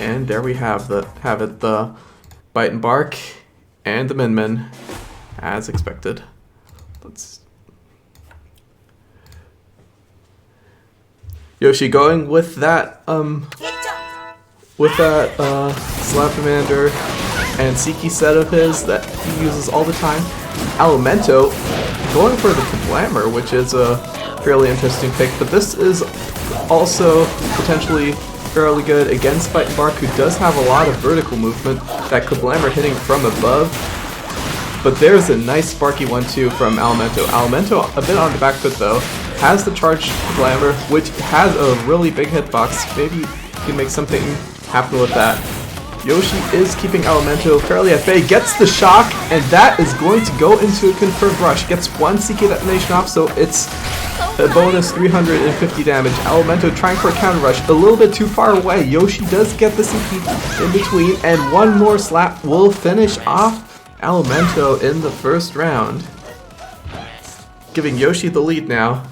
And there we have it, the Bite and Bark and the Min Min, as expected. Yoshi going with that Slap Commander and Seiki set of his that he uses all the time. Alimento going for the Kablammer, which is a fairly interesting pick, but this is also potentially fairly good against Bite and Bark, who does have a lot of vertical movement. That Kablammer hitting from above. But there's a nice sparky one too from Alimento. Alimento, a bit on the back foot though, has the charged Kablammer, which has a really big hitbox. Maybe you can make something happen with that. Yoshi is keeping Alimento fairly at bay, gets the shock, and that is going to go into a confirmed rush. Gets one CK detonation off, so it's a bonus 350 damage. Alimento trying for a counter rush, a little bit too far away. Yoshi does get the CK in between, and one more slap will finish off Alimento in the first round, giving Yoshi the lead now.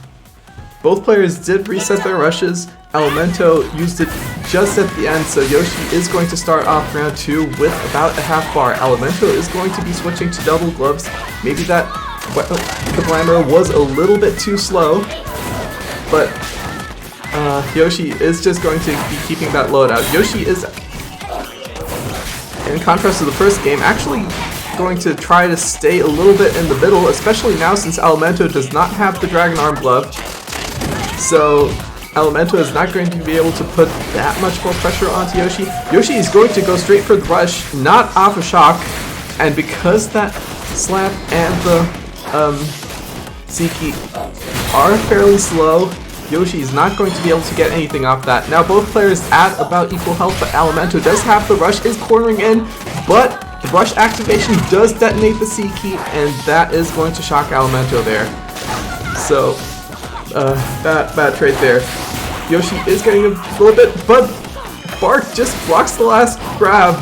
Both players did reset their rushes. Alimento used it just at the end, so Yoshi is going to start off round 2 with about a half bar. Alimento is going to be switching to double gloves. Maybe that Kablammer was a little bit too slow, but Yoshi is just going to be keeping that loadout. Yoshi is, in contrast to the first game, actually going to try to stay a little bit in the middle, especially now since Alimento does not have the Dragon Arm Glove. So Alimento is not going to be able to put that much more pressure onto Yoshi. Yoshi is going to go straight for the rush, not off a shock, and because that slap and the Seiki are fairly slow, Yoshi is not going to be able to get anything off that. Now both players at about equal health, but Alimento does have the rush, is cornering in, but the rush activation does detonate the Seiki, and that is going to shock Alimento there. So, bad trade there. Yoshi is getting a little bit, but Bark just blocks the last grab.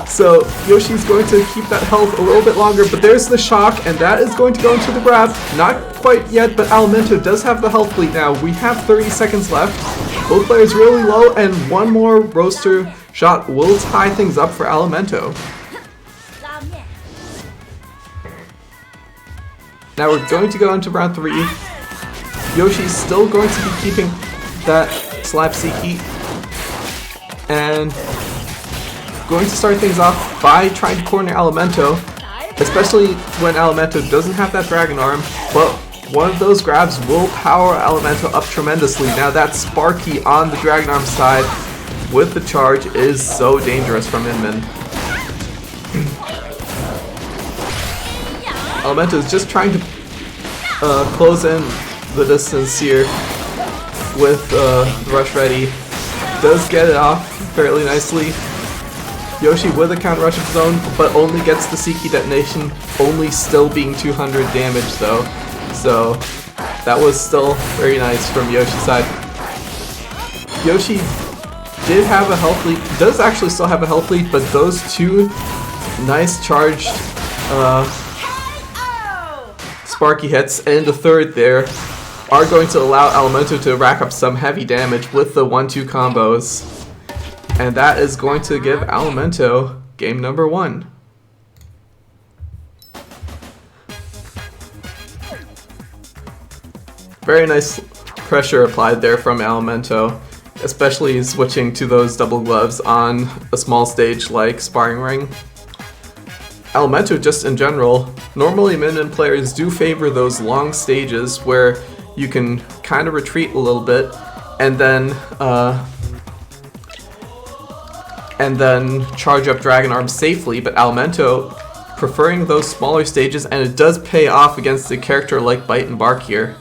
So Yoshi's going to keep that health a little bit longer, but there's the shock, and that is going to go into the grab. Not quite yet, but Alimento does have the health lead now. We have 30 seconds left. Both players really low, and one more roaster shot will tie things up for Alimento. Now we're going to go into round 3. Yoshi's still going to be keeping that slap Seiki, and going to start things off by trying to corner Alimento, especially when Alimento doesn't have that Dragon Arm, but one of those grabs will power Alimento up tremendously. Now that Sparky on the Dragon Arm side with the charge is so dangerous from Inman. Alimento is just trying to close in the distance here with the rush ready. Does get it off fairly nicely. Yoshi with a counter rush of his own, but only gets the Seiki detonation, only still being 200 damage though. So that was still very nice from Yoshi's side. Yoshi did have a health lead, does actually still have a health lead, but those two nice charged Sparky hits and the third there are going to allow Alimento to rack up some heavy damage with the 1-2 combos. And that is going to give Alimento game number 1. Very nice pressure applied there from Alimento, especially switching to those double gloves on a small stage like Sparring Ring. Alimento just in general, normally Min players do favor those long stages where you can kind of retreat a little bit and then charge up Dragon Arm safely, but Alimento preferring those smaller stages, and it does pay off against a character like Bite and Bark here.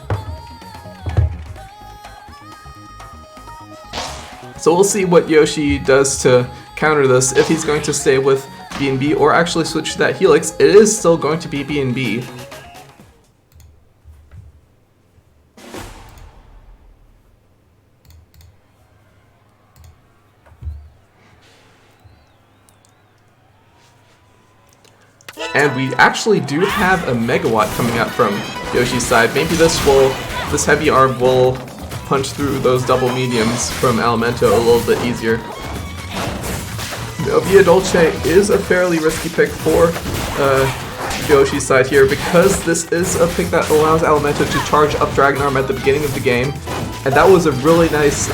So we'll see what Yoshi does to counter this, if he's going to stay with B&B or actually switch to that Helix. It is still going to be B&B. And we actually do have a Megawatt coming up from Yoshi's side. Maybe this heavy arm will punch through those double mediums from Alimento a little bit easier. Via Dolce is a fairly risky pick for Yoshi's side here because this is a pick that allows Alimento to charge up Dragon Arm at the beginning of the game, and that was a really nice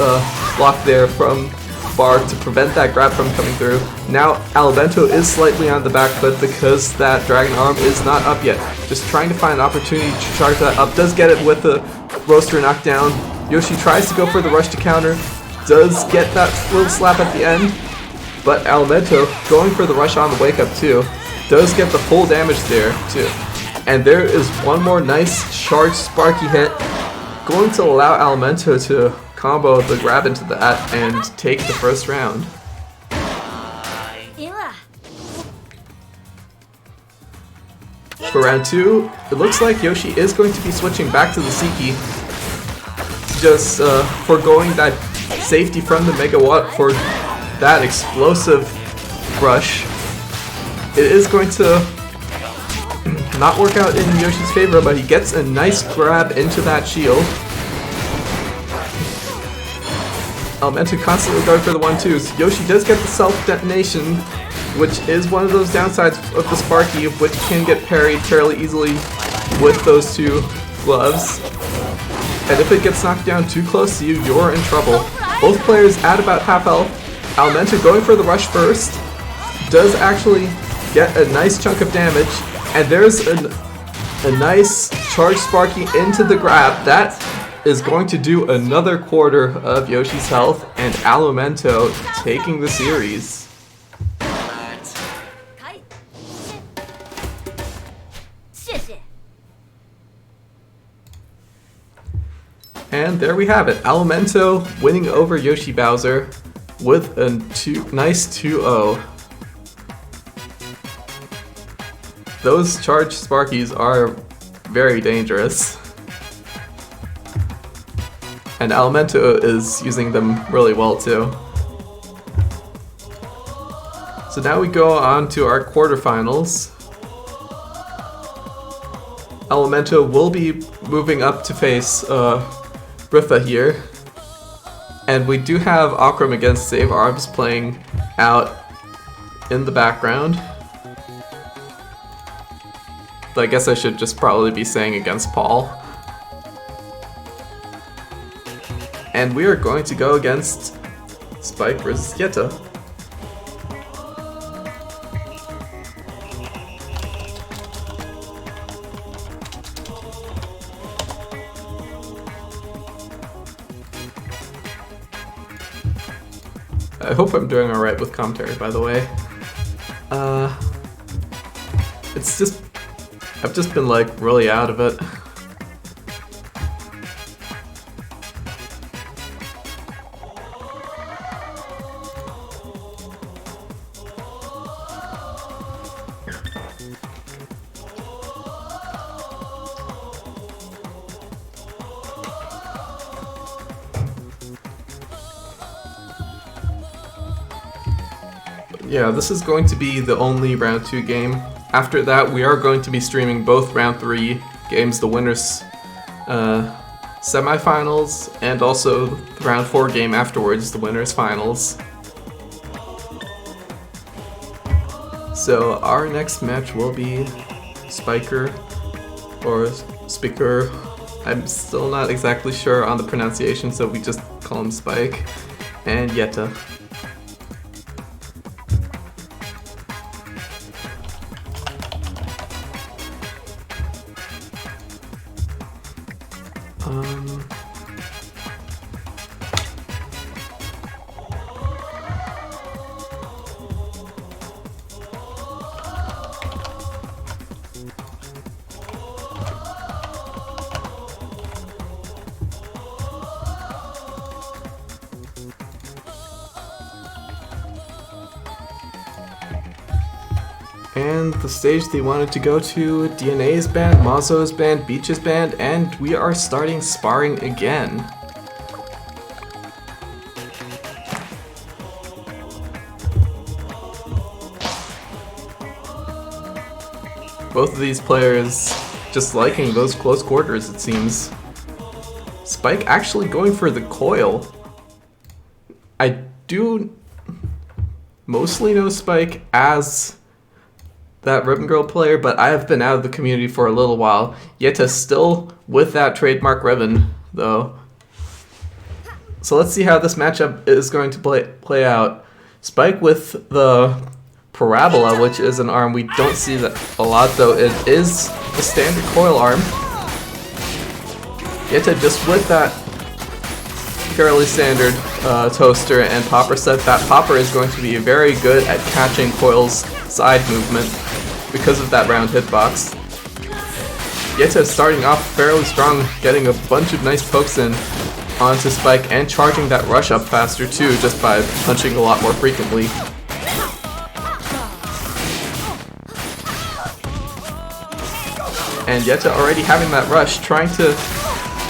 block there from Bar to prevent that grab from coming through. Now Alimento is slightly on the back foot because that Dragon Arm is not up yet. Just trying to find an opportunity to charge that up. Does get it with the Roaster knockdown. Yoshi tries to go for the rush to counter. Does get that little slap at the end. But Alimento going for the rush on the wake up too. Does get the full damage there too. And there is one more nice charged Sparky hit. Going to allow Alimento to combo the grab into that and take the first round. For round 2, it looks like Yoshi is going to be switching back to the Siki, just foregoing that safety from the Megawatt for that explosive rush. It is going to not work out in Yoshi's favor, but he gets a nice grab into that shield. Alimento constantly going for the 1-2s. Yoshi does get the self-detonation, which is one of those downsides of the Sparky, which can get parried fairly easily with those two gloves. And if it gets knocked down too close to you, you're in trouble. Both players at about half health. Alimento going for the rush first. Does actually get a nice chunk of damage. And there's a nice charged Sparky into the grab. That is going to do another quarter of Yoshi's health, and Alimento taking the series. And there we have it, Alimento winning over Yoshi Bowser with a nice 2-0. Those charged Sparkies are very dangerous. And Alimento is using them really well too. So now we go on to our quarterfinals. Alimento will be moving up to face Bertha here. And we do have Akram against Save Arms playing out in the background. But I guess I should just probably be saying against Paul. And we are going to go against Spike versus Yetta. I hope I'm doing alright with commentary, by the way. It's just, I've just been like really out of it. Yeah, this is going to be the only round 2 game. After that, we are going to be streaming both round 3 games, the winners semifinals, and also the round 4 game afterwards, the winners finals. So our next match will be Spiker, or Spiker. I'm still not exactly sure on the pronunciation, so we just call him Spike, and Yetta. And the stage they wanted to go to, DNA's band, Mazo's band, Beach's band, and we are starting sparring again. Both of these players just liking those close quarters, it seems. Spike actually going for the coil. I do mostly know Spike as that Ribbon Girl player, but I have been out of the community for a little while. Yetta's still with that trademark ribbon, though. So let's see how this matchup is going to play out. Spike with the Parabola, which is an arm we don't see that a lot, though it is a standard coil arm. Yetta just with that fairly standard toaster, and Popper said that Popper is going to be very good at catching Coil's side movement because of that round hitbox. Yetta is starting off fairly strong, getting a bunch of nice pokes in onto Spike and charging that rush up faster too, just by punching a lot more frequently. And Yetta already having that rush, trying to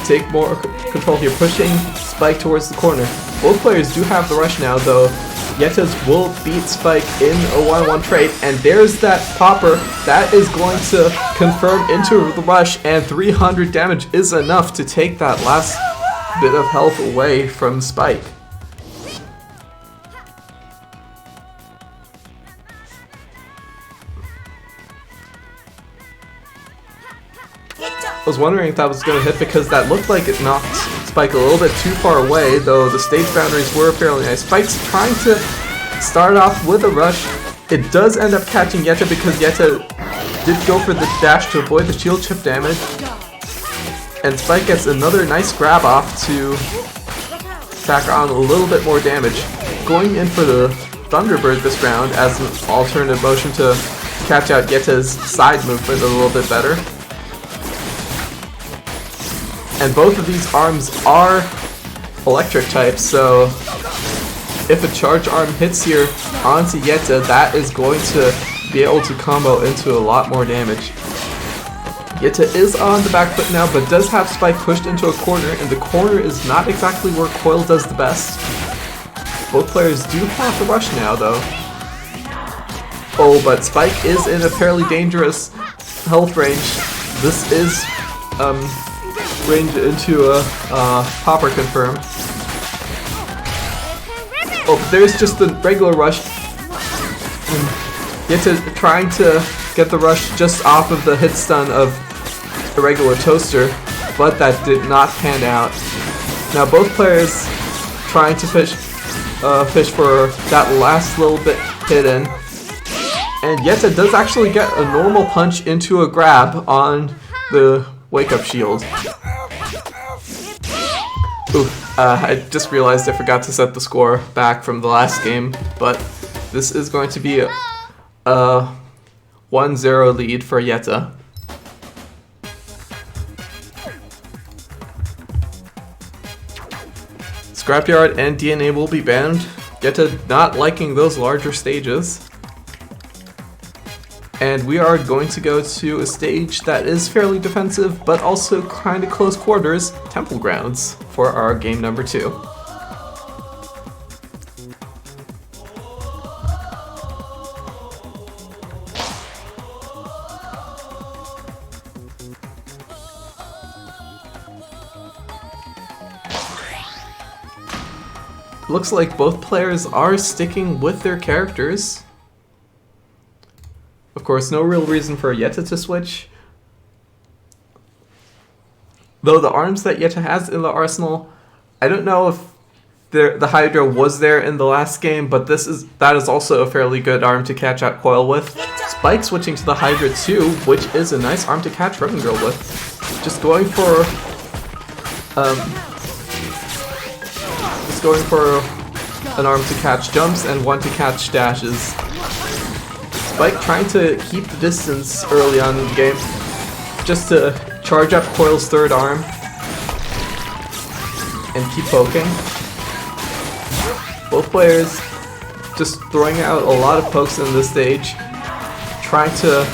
take more control here, pushing Spike towards the corner. Both players do have the rush now, though. Yetta's will beat Spike in a 1-on-1 trade, and there's that Popper that is going to confirm into the rush, and 300 damage is enough to take that last bit of health away from Spike. I was wondering if that was going to hit because that looked like it knocked Spike a little bit too far away, though the stage boundaries were fairly nice. Spike's trying to start off with a rush. It does end up catching Yetta because Yetta did go for the dash to avoid the shield chip damage. And Spike gets another nice grab off to tack on a little bit more damage. Going in for the Thunderbird this round as an alternative motion to catch out Yetta's side movement a little bit better. And both of these arms are electric types, so if a charge arm hits here onto Yetta, that is going to be able to combo into a lot more damage. Yetta is on the back foot now, but does have Spike pushed into a corner, and the corner is not exactly where Coil does the best. Both players do have the rush now, though. Oh, but Spike is in a fairly dangerous health range. This is range into a Popper confirm. Oh, but there's just the regular rush. Yetta trying to get the rush just off of the hit stun of the regular toaster, but that did not pan out. Now both players trying to fish for that last little bit hit in. And Yetta does actually get a normal punch into a grab on the wake-up shield. Ooh, I just realized I forgot to set the score back from the last game, but this is going to be a 1-0 lead for Yetta. Scrapyard and DNA will be banned. Yetta not liking those larger stages. And we are going to go to a stage that is fairly defensive, but also kind of close quarters, Temple Grounds, for our game number 2. Looks like both players are sticking with their characters. Of course, no real reason for Yetta to switch. Though the arms that Yetta has in the arsenal, I don't know if the Hydra was there in the last game, but that is also a fairly good arm to catch out Coil with. Spike switching to the Hydra too, which is a nice arm to catch Ribbon Girl with. Just going for an arm to catch jumps and one to catch dashes. Spike trying to keep the distance early on in the game, just to charge up Coil's third arm and keep poking. Both players just throwing out a lot of pokes in this stage, trying to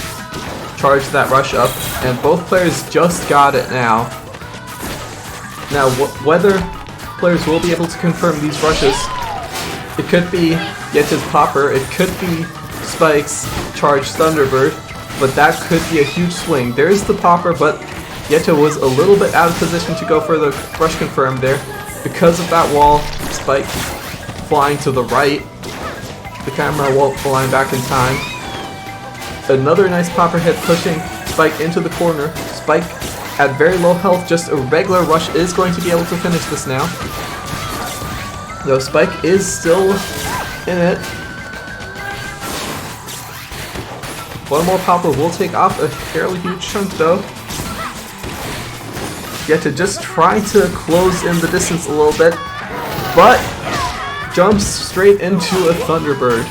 charge that rush up, and both players just got it now. Now, whether players will be able to confirm these rushes, it could be Yetta's Popper, it could be Spike's charged Thunderbird, but that could be a huge swing. There's the Popper, but Yetta was a little bit out of position to go for the rush confirm there. Because of that wall, Spike flying to the right The camera won't align back in time. Another nice popper hit pushing Spike into the corner. Spike at very low health, just a regular rush is going to be able to finish this now. Though Spike is still in it. One more popper will take off a fairly huge chunk though. Yetta just trying to close in the distance a little bit, but jumps straight into a Thunderbird,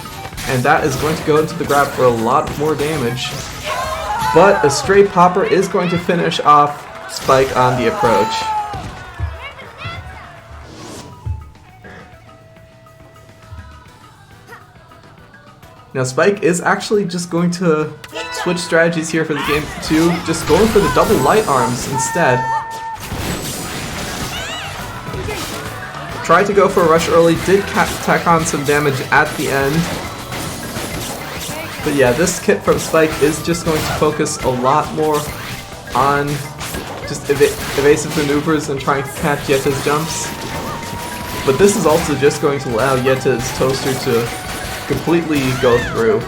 and that is going to go into the grab for a lot more damage. But a straight popper is going to finish off Spike on the approach. Now Spike is actually just going to switch strategies here for the game too, just going for the double light arms instead. Tried to go for a rush early, did tack on some damage at the end. But yeah, this kit from Spike is just going to focus a lot more on just evasive maneuvers and trying to catch Yetta's jumps. But this is also just going to allow Yetta's toaster to completely go through.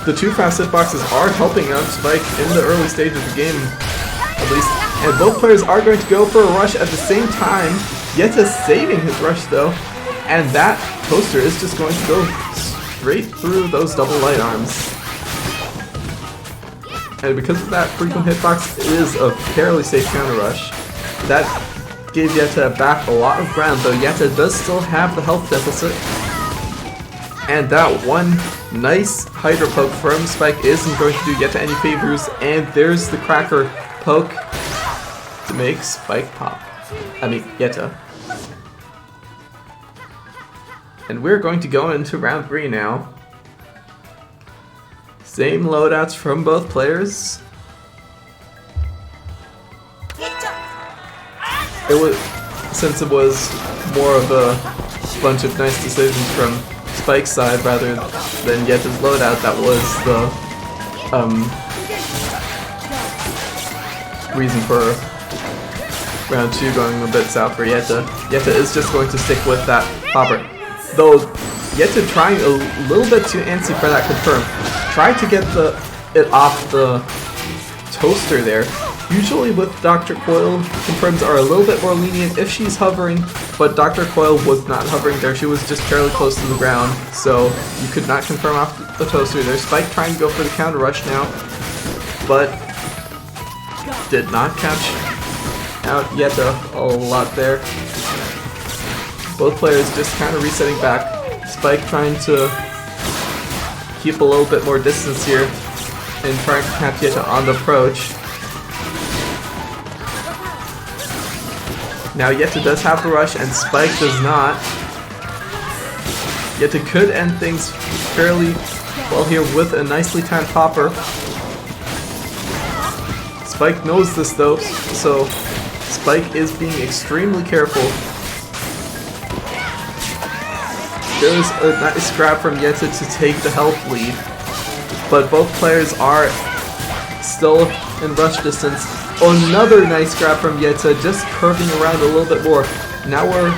The two fast hitboxes are helping out Spike in the early stage of the game, at least. And both players are going to go for a rush at the same time. Yetta's saving his rush though, and that toaster is just going to go straight through those double light arms. And because of that frequent hitbox, it is a fairly safe counter rush. That gave Yetta back a lot of ground, though Yetta does still have the health deficit. And that one nice Hydro poke from Spike isn't going to do Yetta any favors, and there's the cracker poke to make Spike pop. Yetta. And we're going to go into round 3 now. Same loadouts from both players. Since it was more of a bunch of nice decisions from Spike's side rather than Yetta's loadout, that was the reason for round 2 going a bit south for Yetta. Yetta is just going to stick with that popper. Though Yetta trying a little bit too antsy for that confirm. Tried to get it off the toaster there. Usually with Dr. Coil, confirms are a little bit more lenient if she's hovering, but Dr. Coil was not hovering there, she was just fairly close to the ground, so you could not confirm off the toaster there. Spike trying to go for the counter rush now, but did not catch out Yetta a lot there. Both players just kind of resetting back. Spike trying to keep a little bit more distance here and trying to catch Yetta on the approach. Now Yetta does have the rush and Spike does not. Yetta could end things fairly well here with a nicely timed popper. Spike knows this though, so Spike is being extremely careful. There's a nice grab from Yetta to take the health lead, but both players are still in rush distance. Another nice grab from Yetta, just curving around a little bit more. Now we're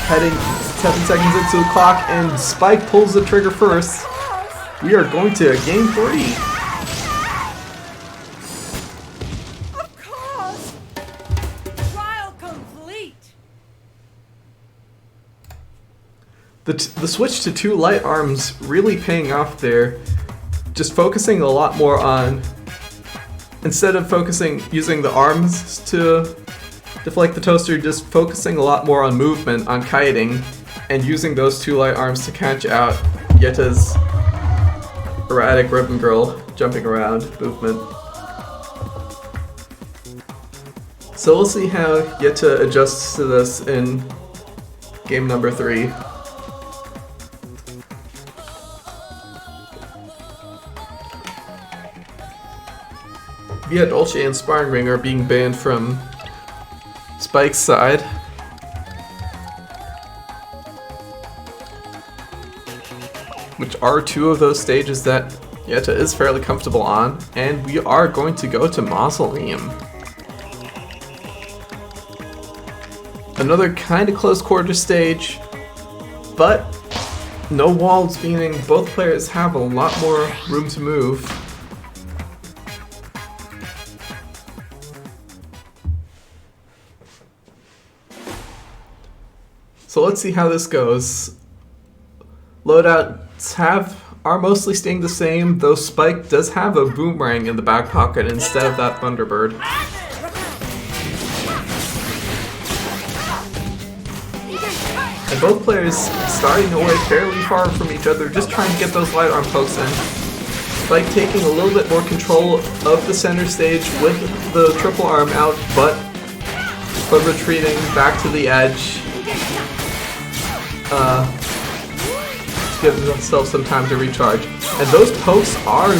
heading 7 seconds into the clock, and Spike pulls the trigger first. We are going to game 3. Of course! Trial complete! The switch to 2 light arms really paying off there. Just focusing a lot more on, instead of using the arms to deflect the toaster, just focusing a lot more on movement, on kiting, and using those 2 light arms to catch out Yetta's erratic ribbon girl jumping around movement. So we'll see how Yetta adjusts to this in game number 3. Via Dolce and Sparring Ring are being banned from Spike's side. Which are 2 of those stages that Yetta is fairly comfortable on, and we are going to go to Mausoleum. Another kind of close quarter stage. but no walls, meaning both players have a lot more room to move. So let's see how this goes. Loadouts are mostly staying the same, though Spike does have a boomerang in the back pocket instead of that Thunderbird. And both players starting away fairly far from each other, just trying to get those light arm pokes in. Spike taking a little bit more control of the center stage with the triple arm out, but retreating back to the edge. To give themselves some time to recharge. And those pokes are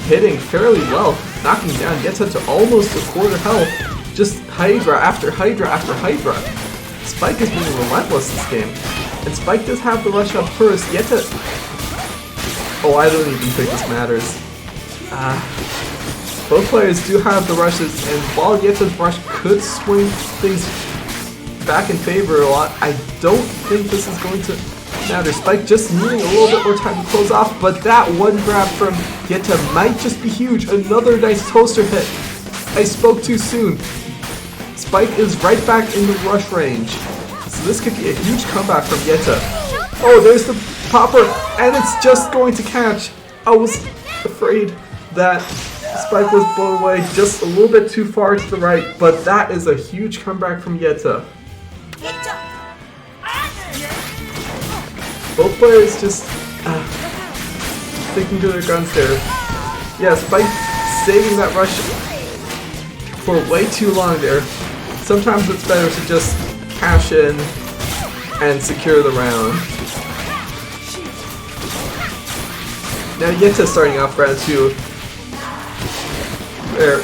hitting fairly well, knocking down Yetta to almost a quarter health. Just Hydra after Hydra after Hydra. Spike is being relentless this game. And Spike does have the rush up first. Yetta... Oh, I don't even think this matters. Both players do have the rushes, and while Yetta's rush could swing things back in favor a lot, I don't think this is going to matter. Spike just needing a little bit more time to close off, but that one grab from Yetta might just be huge. Another nice toaster hit. I spoke too soon. Spike is right back in the rush range. So this could be a huge comeback from Yetta. Oh, there's the popper, and it's just going to catch. I was afraid that Spike was blown away just a little bit too far to the right, but that is a huge comeback from Yetta. Both players just sticking to their guns there. Yeah, Spike saving that rush for way too long there. Sometimes it's better to just cash in and secure the round. Now Yetta starting off round 2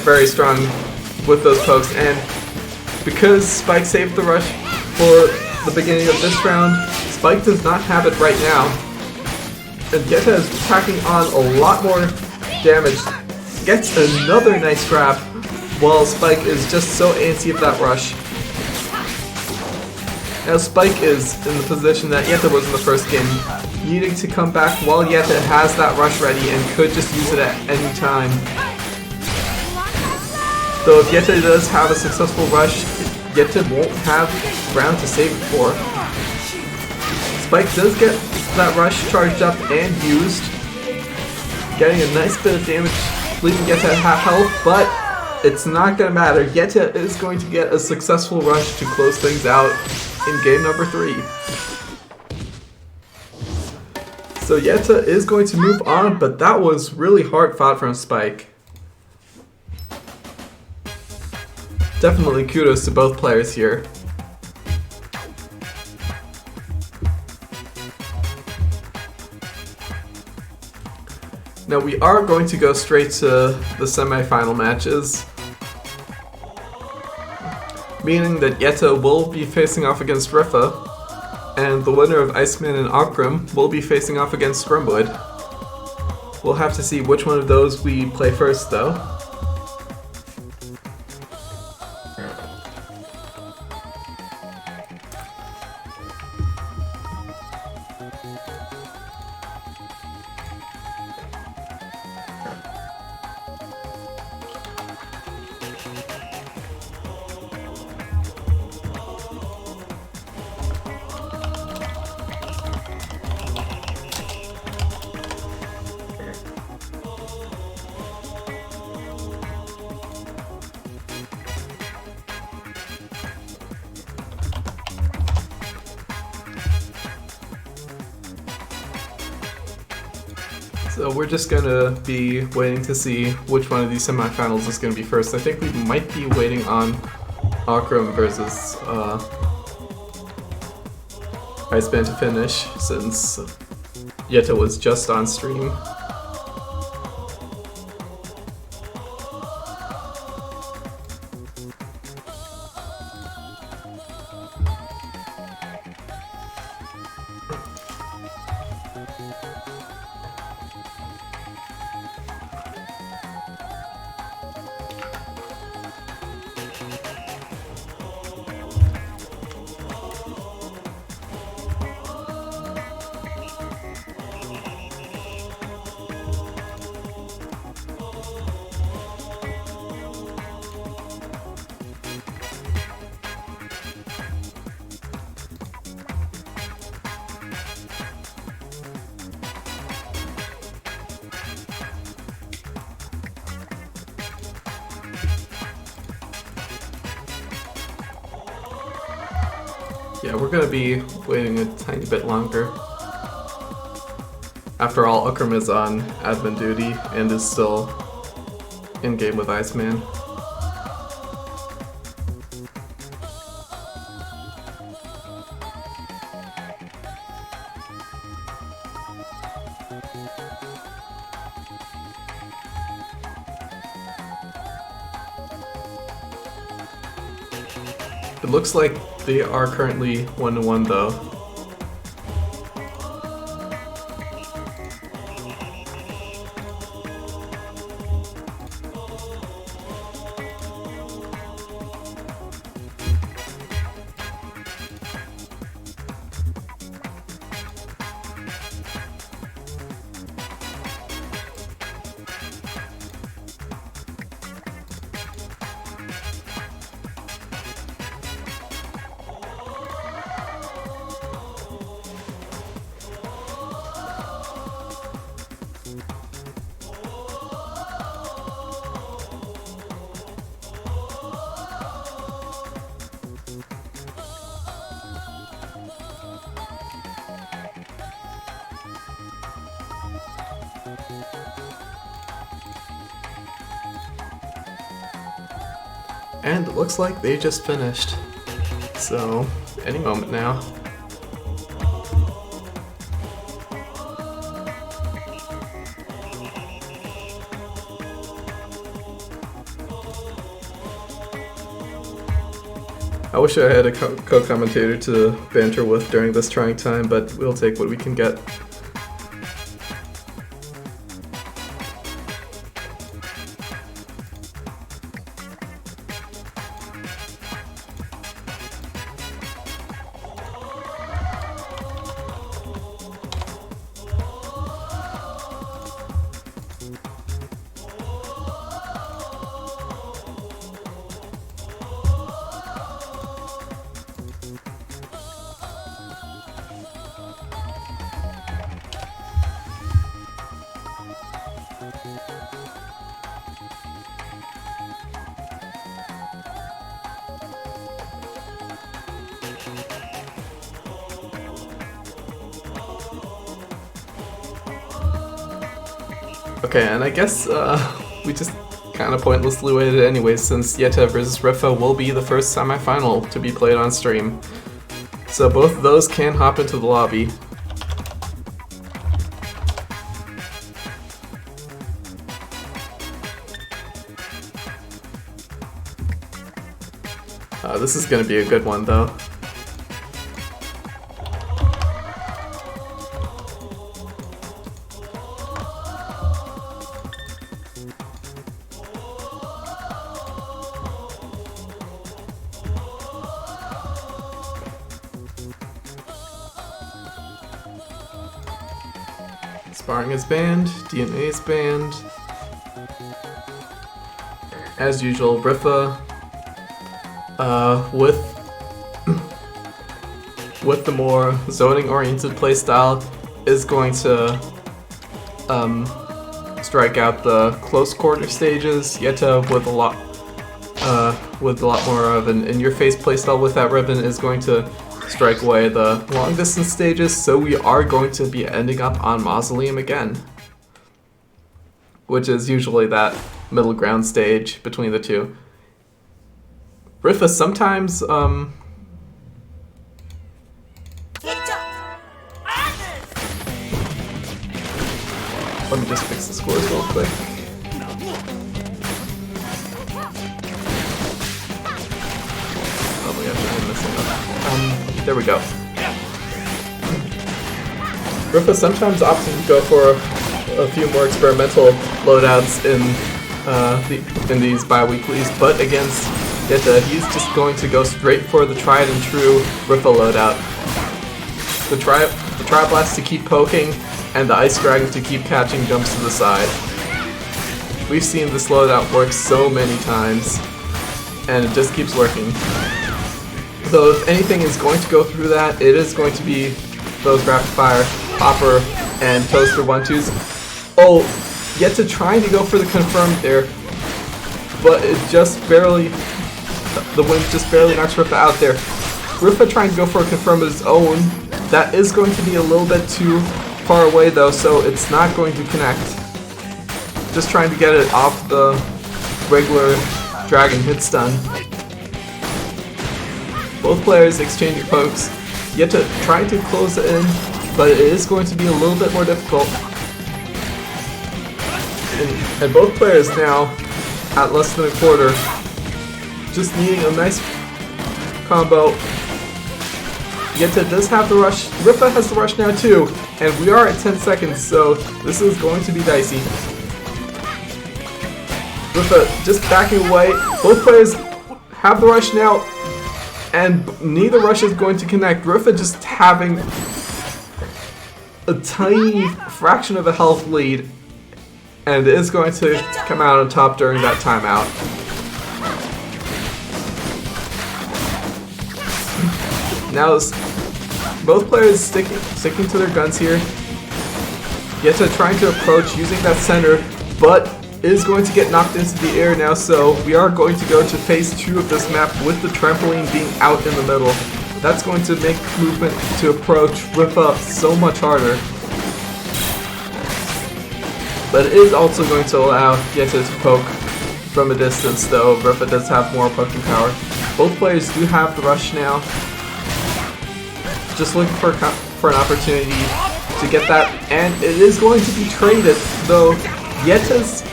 very strong with those pokes, and because Spike saved the rush for the beginning of this round, Spike does not have it right now. And Yetta is packing on a lot more damage. Gets another nice grab while Spike is just so antsy of that rush. Now Spike is in the position that Yetta was in the first game, needing to come back while Yetta has that rush ready and could just use it at any time. Though if Yetta does have a successful rush, Yetta won't have ground to save it for. Spike does get that rush charged up and used, getting a nice bit of damage, leaving Yetta at half health, but it's not going to matter. Yetta is going to get a successful rush to close things out in game number 3. So Yetta is going to move on, but that was really hard fought from Spike. Definitely kudos to both players here. Now we are going to go straight to the semi-final matches, meaning that Yetta will be facing off against Prepa, and the winner of Iceman and Akram will be facing off against Grimwood. We'll have to see which one of those we play first though. So we're just gonna be waiting to see which one of these semifinals is gonna be first. I think we might be waiting on Akram versus Iceman to finish, since Yetta was just on stream. Yeah, we're gonna be waiting a tiny bit longer. After all, Ukram is on admin duty and is still in game with Iceman. It looks like they are currently 1-1 though. And it looks like they just finished. So, any moment now. I wish I had a co-commentator to banter with during this trying time, but we'll take what we can get. Okay, and I guess we just kind of pointlessly waited anyways, since Yeta vs. Rifa will be the first semifinal to be played on stream. So both of those can hop into the lobby. This is going to be a good one though. Sparring is banned, DNA is banned. As usual, Bertha, with the more zoning-oriented playstyle, is going to strike out the close quarter stages. Yeta with a lot more of an in-your-face playstyle with that ribbon is going to strike away the long distance stages, so we are going to be ending up on Mausoleum again, which is usually that middle ground stage between the two. Rifa sometimes let me just fix the scores real quick. Oh, we have to missing up. There we go. Rifa sometimes opts to go for a few more experimental loadouts in these bi-weeklies, but against Yeta, he's just going to go straight for the tried and true Rifa loadout. The Tri-Blast to keep poking, and the Ice Dragon to keep catching jumps to the side. We've seen this loadout work so many times, and it just keeps working. So if anything is going to go through that, it is going to be those rapid fire, Hopper, and Toaster 1-2s. Oh, Yeta trying to go for the confirmed there, but it just barely, the wind just barely knocks Rifa out there. Bertha trying to go for a confirm of his own. That is going to be a little bit too far away though, so it's not going to connect. Just trying to get it off the regular dragon hit stun. Both players exchanging pokes. Yet to try to close it in, but it is going to be a little bit more difficult. And both players now at less than a quarter, just needing a nice combo. Yeta does have the rush. Ripa has the rush now too, and we are at 10 seconds, so this is going to be dicey. Ripa just backing away. Both players have the rush now, and neither rush is going to connect. Ripa just having a tiny fraction of a health lead, and is going to come out on top during that timeout. Now both players sticking to their guns here. Yeta trying to approach using that center, but is going to get knocked into the air now, so we are going to go to phase 2 of this map with the trampoline being out in the middle. That's going to make movement to approach Ripa so much harder. But it is also going to allow Yeta to poke from a distance, though Ripa does have more poking power. Both players do have the rush now. Just looking for an opportunity to get that, and it is going to be traded, though Yeta's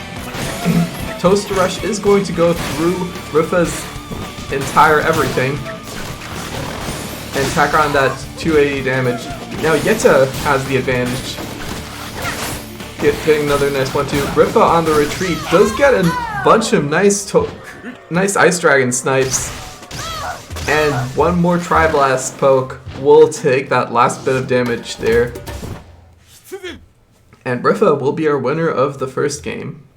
Toaster Rush is going to go through Ripa's entire everything and tack on that 280 damage. Now Yeta has the advantage. Getting another nice 1-2. Ripa on the retreat does get a bunch of nice Ice Dragon snipes, and one more Tri-Blast poke will take that last bit of damage there. And Ripa will be our winner of the first game.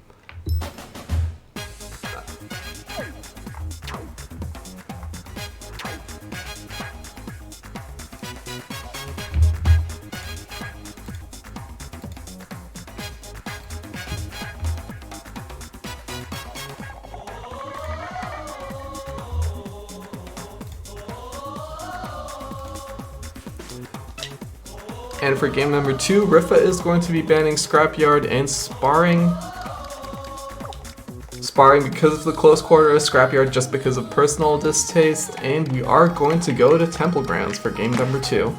And for game number 2, Ripa is going to be banning Scrapyard and Sparring. Sparring because of the close quarters, Scrapyard just because of personal distaste, and we are going to go to Temple Grounds for game number 2.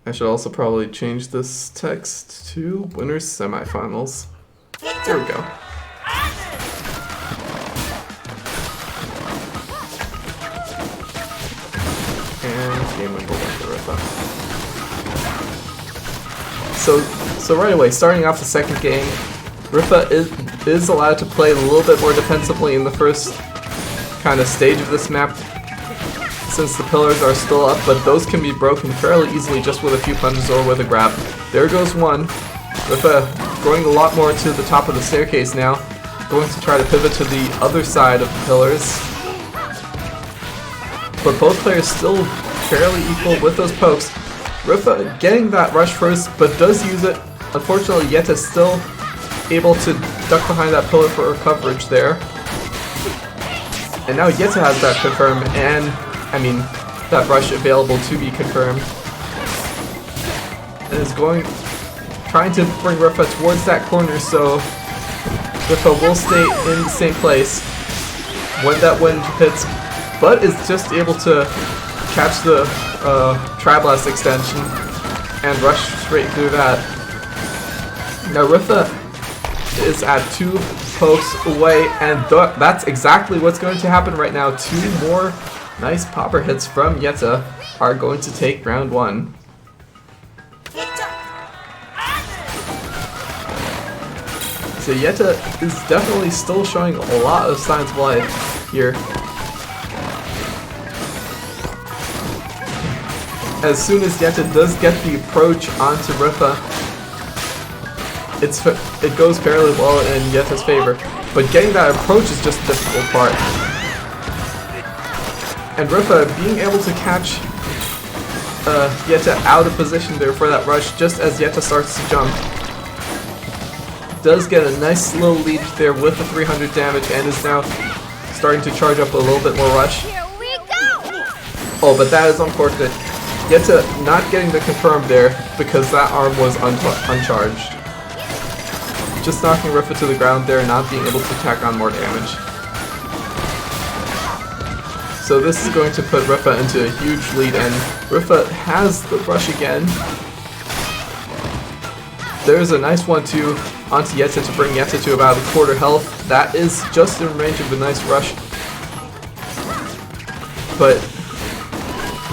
I should also probably change this text to Winners Semifinals. There we go. And game number 1 for Ripa. So right away, starting off the second game, Ripa is allowed to play a little bit more defensively in the first kind of stage of this map, since the pillars are still up, but those can be broken fairly easily just with a few punches or with a grab. There goes one. Ripa going a lot more to the top of the staircase now, going to try to pivot to the other side of the pillars. But both players still fairly equal with those pokes. Ripa getting that rush first, but does use it. Unfortunately, Yeta still able to duck behind that pillar for coverage there. And now Yeta has that confirmed, and that rush available to be confirmed. And is trying to bring Ripa towards that corner, so Ripa will stay in the same place when that wind hits, but is just able to catch the Tri-Blast extension and rush straight through that. Now Ripa is at 2 pokes away, and that's exactly what's going to happen right now. 2 more nice popper hits from Yeta are going to take round 1. So Yeta is definitely still showing a lot of signs of life here. As soon as Yeta does get the approach onto Ripa, it goes fairly well in Yeta's favor. But getting that approach is just the difficult part. And Ripa being able to catch Yetta out of position there for that rush just as Yetta starts to jump. Does get a nice little lead there with the 300 damage and is now starting to charge up a little bit more rush. Here we go! Oh, but that is unfortunate. Yetta not getting the confirm there because that arm was uncharged. Just knocking Rifa to the ground there, not being able to tack on more damage. So this is going to put Rifa into a huge lead, and Rifa has the rush again. There's a nice 1-2 onto Yetta to bring Yetta to about a quarter health. That is just in range of a nice rush. But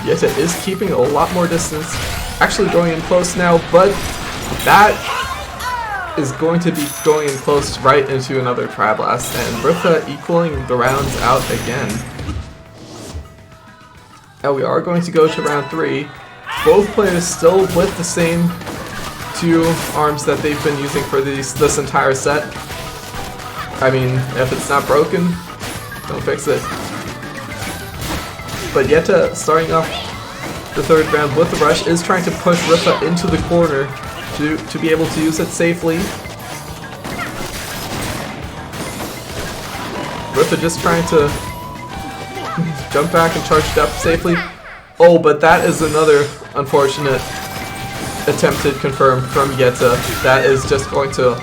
Yetta is keeping a lot more distance. Actually going in close now, but that is going to be going in close right into another Tri-Blast, and Bertha equaling the rounds out again. Now we are going to go to round 3. Both players still with the same 2 arms that they've been using for this entire set. I mean, if it's not broken, don't fix it. But Yetta, starting off the 3rd round with the rush, is trying to push Rifa into the corner to be able to use it safely. Rifa just trying to jump back and charge it up safely. Oh, but that is another unfortunate attempted confirm from Yetta. That is just going to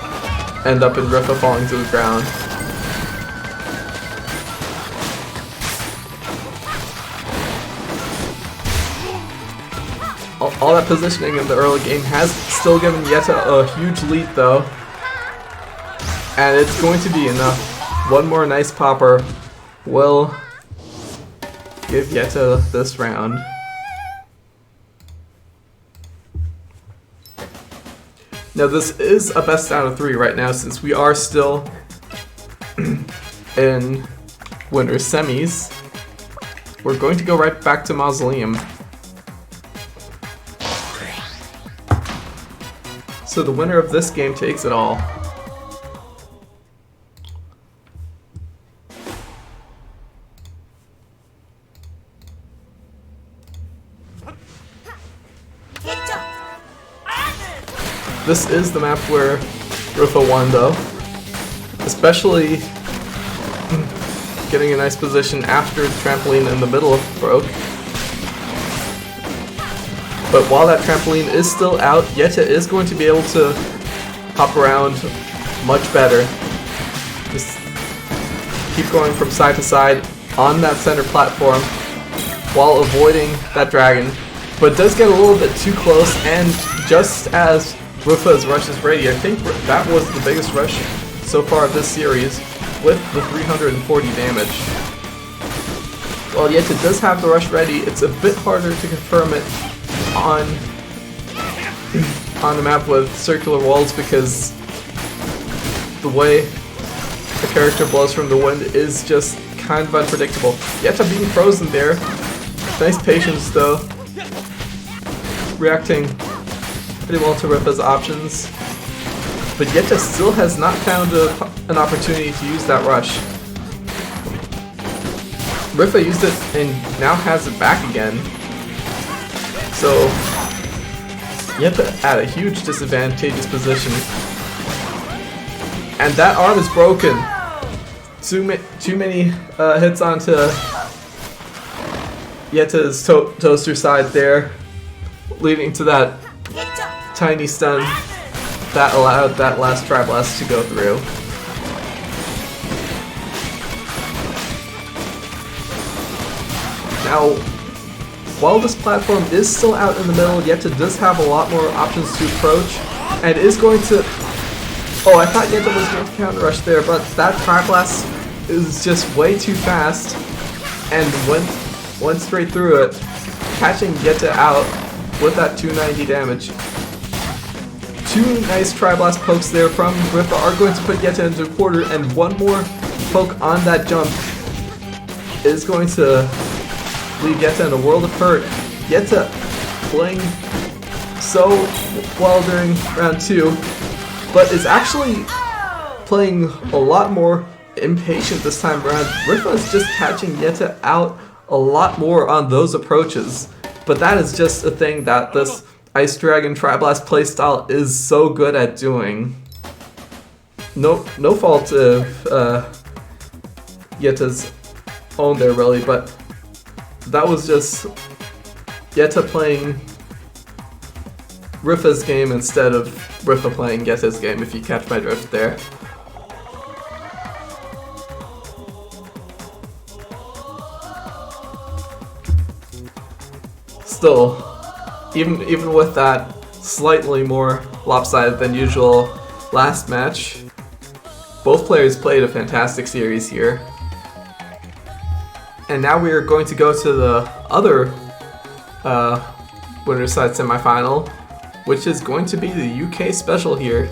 end up in Rifa falling to the ground. All that positioning in the early game has still given Yetta a huge lead though. And it's going to be enough. One more nice popper will give Yetta this round. Now this is a best out of 3 right now since we are still in winner's semis. We're going to go right back to Mausoleum. So the winner of this game takes it all. This is the map where Rifa won though, especially getting a nice position after the trampoline in the middle broke. But while that trampoline is still out, Yetta is going to be able to hop around much better. Just keep going from side to side on that center platform while avoiding that dragon. But does get a little bit too close, and just as Rifa's rush is ready, I think that was the biggest rush so far this series with the 340 damage. While Yetta does have the rush ready, it's a bit harder to confirm it on a map with circular walls because the way the character blows from the wind is just kind of unpredictable. Yetta being frozen there. Nice patience though. Reacting pretty well to Rifa's options. But Yetta still has not found an opportunity to use that rush. Rifa used it and now has it back again. So, Yetta at a huge disadvantageous position. And that arm is broken. Too many hits onto Yetta's toaster side there, leading to that tiny stun that allowed that last Tri-Blast to go through. Now, while this platform is still out in the middle, Yetta does have a lot more options to approach, and is going to... Oh, I thought Yetta was going to counter rush there, but that Tri-Blast is just way too fast, and went straight through it, catching Yetta out with that 290 damage. 2 nice Tri-Blast pokes there from Rifa are going to put Yetta into a quarter, and one more poke on that jump is going to leave Yetta in a world of hurt. Yetta playing so well during round 2, but is actually playing a lot more impatient this time around. Rifa is just catching Yetta out a lot more on those approaches. But that is just a thing that this Ice Dragon Triblast playstyle is so good at doing. No fault of Yeta's own there really, but that was just Yeta playing Rifa's game instead of Rifa playing Yeta's game, if you catch my drift there. Still, even with that slightly more lopsided than usual last match, both players played a fantastic series here. And now we are going to go to the other winner's side semifinal, which is going to be the UK special here.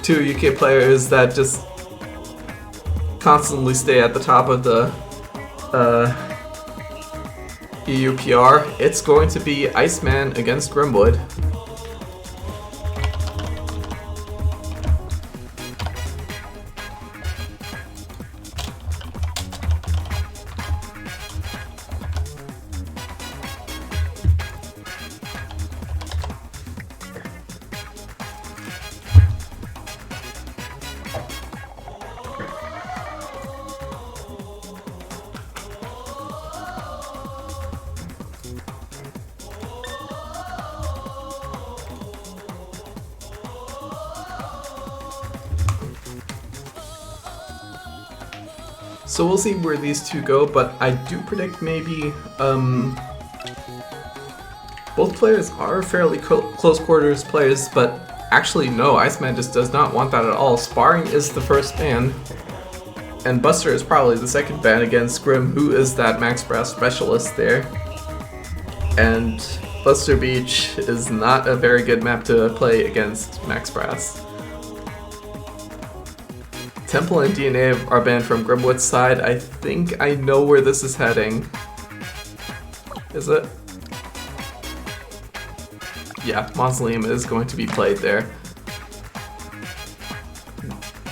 Two UK players that just constantly stay at the top of the EUPR. It's going to be Iceman against Grimwood. So we'll see where these two go, but I do predict maybe both players are fairly close quarters players, but actually no, Iceman just does not want that at all. Sparring is the first ban, and Buster is probably the second ban against Grim, who is that Max Brass specialist there. And Buster Beach is not a very good map to play against Max Brass. Temple and DNA are banned from Grimwood's side. I think I know where this is heading. Is it? Yeah, Mausoleum is going to be played there.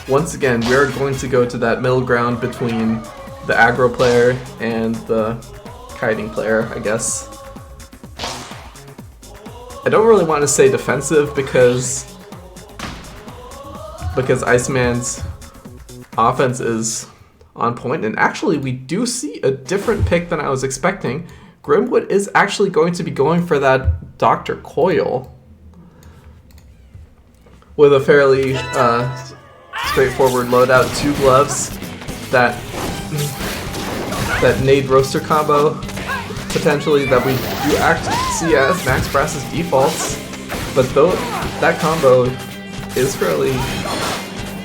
Once again, we're going to go to that middle ground between the aggro player and the kiting player, I guess. I don't really want to say defensive because Iceman's offense is on point, and actually we do see a different pick than I was expecting. Grimwood is actually going to be going for that Dr. Coil with a fairly straightforward loadout, 2 gloves, that nade roaster combo potentially that we do actually see as Max Brass's defaults, but though that combo is fairly,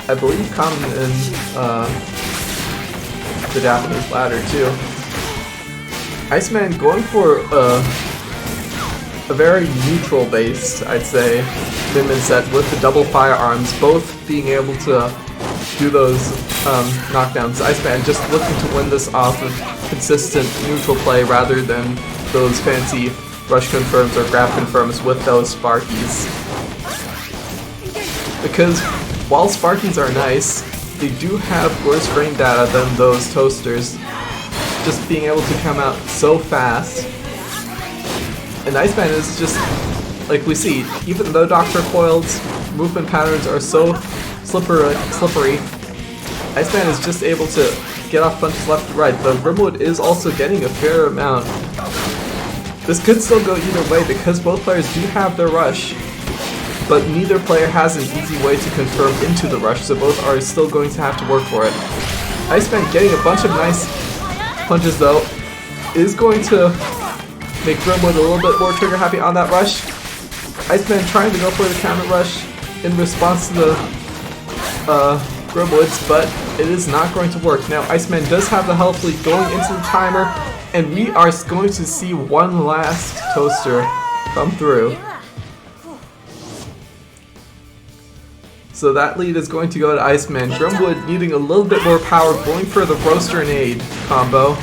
I believe, common in the Japanese ladder too. Iceman going for a very neutral base, I'd say, Minmin set with the double firearms, both being able to do those knockdowns. Iceman just looking to win this off of consistent neutral play rather than those fancy rush confirms or grab confirms with those Sparkies. Because while Sparkies are nice, they do have worse frame data than those toasters, just being able to come out so fast. And Iceman is just, like we see, even though Dr. Coil's movement patterns are so slippery, Iceman is just able to get off punches left and right, but Grimwood is also getting a fair amount. This could still go either way because both players do have their rush, but neither player has an easy way to confirm into the rush, so both are still going to have to work for it. Iceman getting a bunch of nice punches though is going to make Grimwood a little bit more trigger happy on that rush. Iceman trying to go for the counter rush in response to the Grimwoods, but it is not going to work. Now Iceman does have the health lead going into the timer, and we are going to see one last toaster come through. So that lead is going to go to Iceman. Grimwood needing a little bit more power, going for the roaster and aid combo.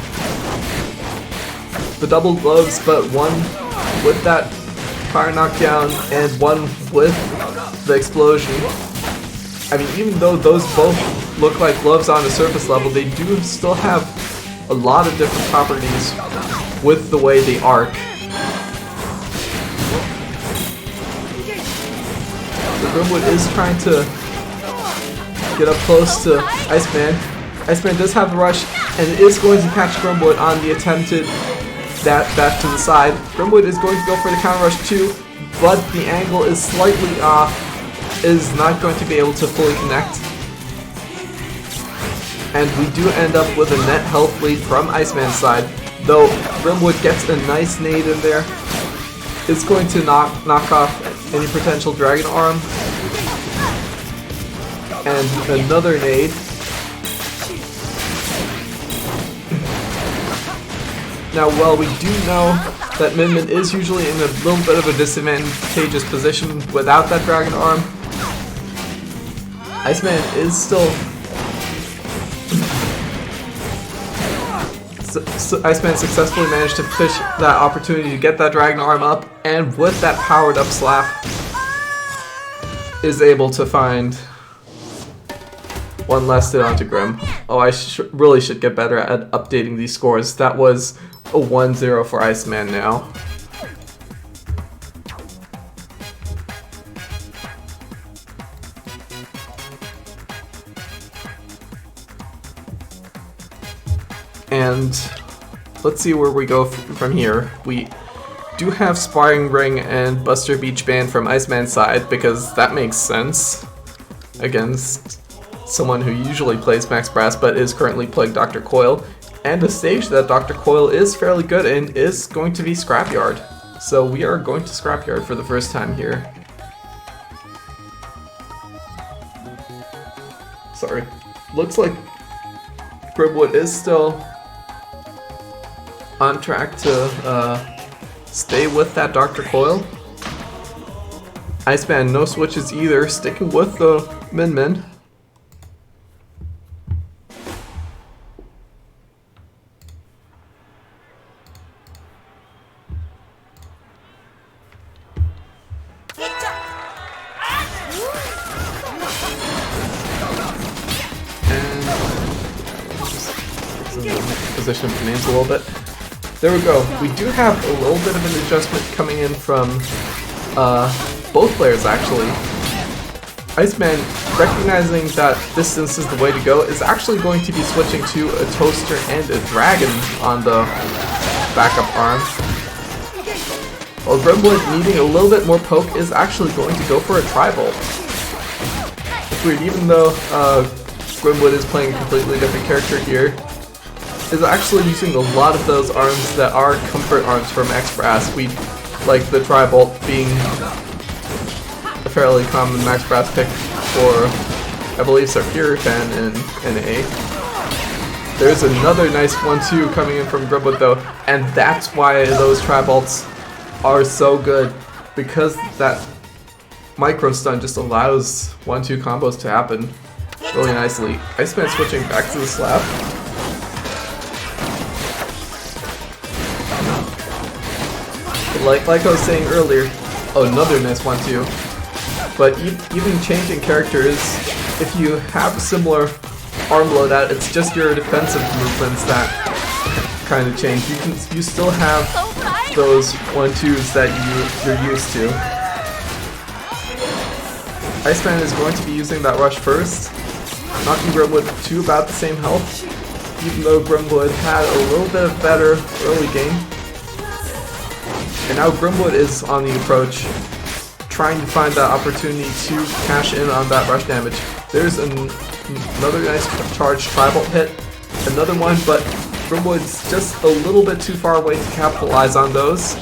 The double gloves, but one with that fire knockdown and one with the explosion. I mean, even though those both look like gloves on the surface level, they do still have a lot of different properties with the way they arc. But Grimwood is trying to get up close to Iceman. Iceman does have the rush and is going to catch Grimwood on the attempted dash to the side. Grimwood is going to go for the counter rush too, but the angle is slightly off, is not going to be able to fully connect. And we do end up with a net health lead from Iceman's side, though Grimwood gets a nice nade in there. It's going to knock off any potential Dragon Arm. And another nade. Now, while we do know that Min Min is usually in a little bit of a disadvantageous position without that Dragon Arm, Iceman is still... Iceman successfully managed to fish that opportunity to get that Dragon Arm up, and with that powered up slap, is able to find one last hit onto Grim. Oh, I really should get better at updating these scores. That was a 1-0 for Iceman now. And let's see where we go from here. We do have Sparring Ring and Buster Beach Band from Iceman's side, because that makes sense against someone who usually plays Max Brass but is currently playing Dr. Coil, and a stage that Dr. Coil is fairly good in is going to be Scrapyard. So we are going to Scrapyard for the first time here. Sorry. Looks like Grimwood is still on track to stay with that Dr. Coil. Iceman, no switches either, sticking with the Min Min. Position of commands a little bit. There we go. We do have a little bit of an adjustment coming in from both players actually. Iceman, recognizing that distance is the way to go, is actually going to be switching to a Toaster and a Dragon on the backup arm. While Grimwood, needing a little bit more poke, is actually going to go for a Tri-Bolt. It's weird, even though Grimwood is playing a completely different character here, is actually using a lot of those arms that are comfort arms from Max Brass. We like the Tri-Bolt being a fairly common Max Brass pick for, I believe, Superior Fan in NA. There's another nice 1-2 coming in from Grimwood though, and that's why those Tri-Bolts are so good, because that micro stun just allows 1-2 combos to happen really nicely. Iceman switching back to the slap. Like I was saying earlier, oh, another nice 1-2. But even changing characters, if you have a similar arm loadout, it's just your defensive movements that kind of change. You still have those 1-2s that you're used to. Iceman is going to be using that rush first, knocking Grimwood to about the same health, even though Grimwood had a little bit of better early game. And now Grimwood is on the approach, trying to find that opportunity to cash in on that rush damage. There's another nice charged Tri-Bolt hit, another one, but Grimwood's just a little bit too far away to capitalize on those.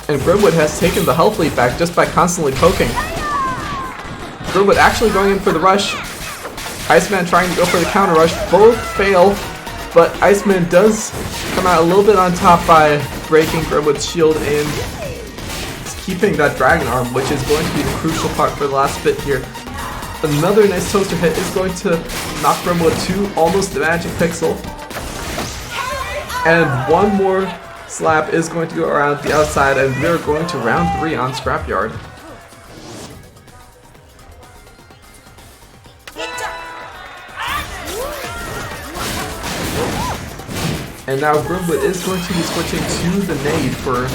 And Grimwood has taken the health lead back just by constantly poking. Grimwood actually going in for the rush. Iceman trying to go for the counter rush. Both fail, but Iceman does come out a little bit on top by breaking Grimwood's shield and keeping that Dragon Arm, which is going to be the crucial part for the last bit here. Another nice Toaster hit is going to knock Grimwood to almost the Magic Pixel. And one more slap is going to go around the outside, and we are going to round 3 on Scrapyard. And now Grimwood is going to be switching to the nade for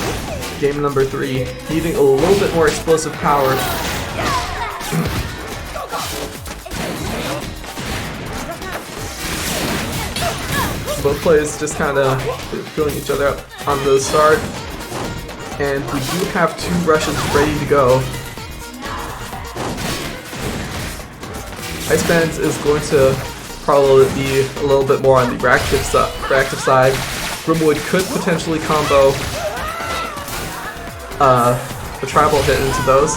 game number 3, needing a little bit more explosive power. Both players just kind of filling each other up on the start, and we do have 2 rushes ready to go. Iceman is going to probably be a little bit more on the reactive side. Grimwood could potentially combo the Trampled hit into those,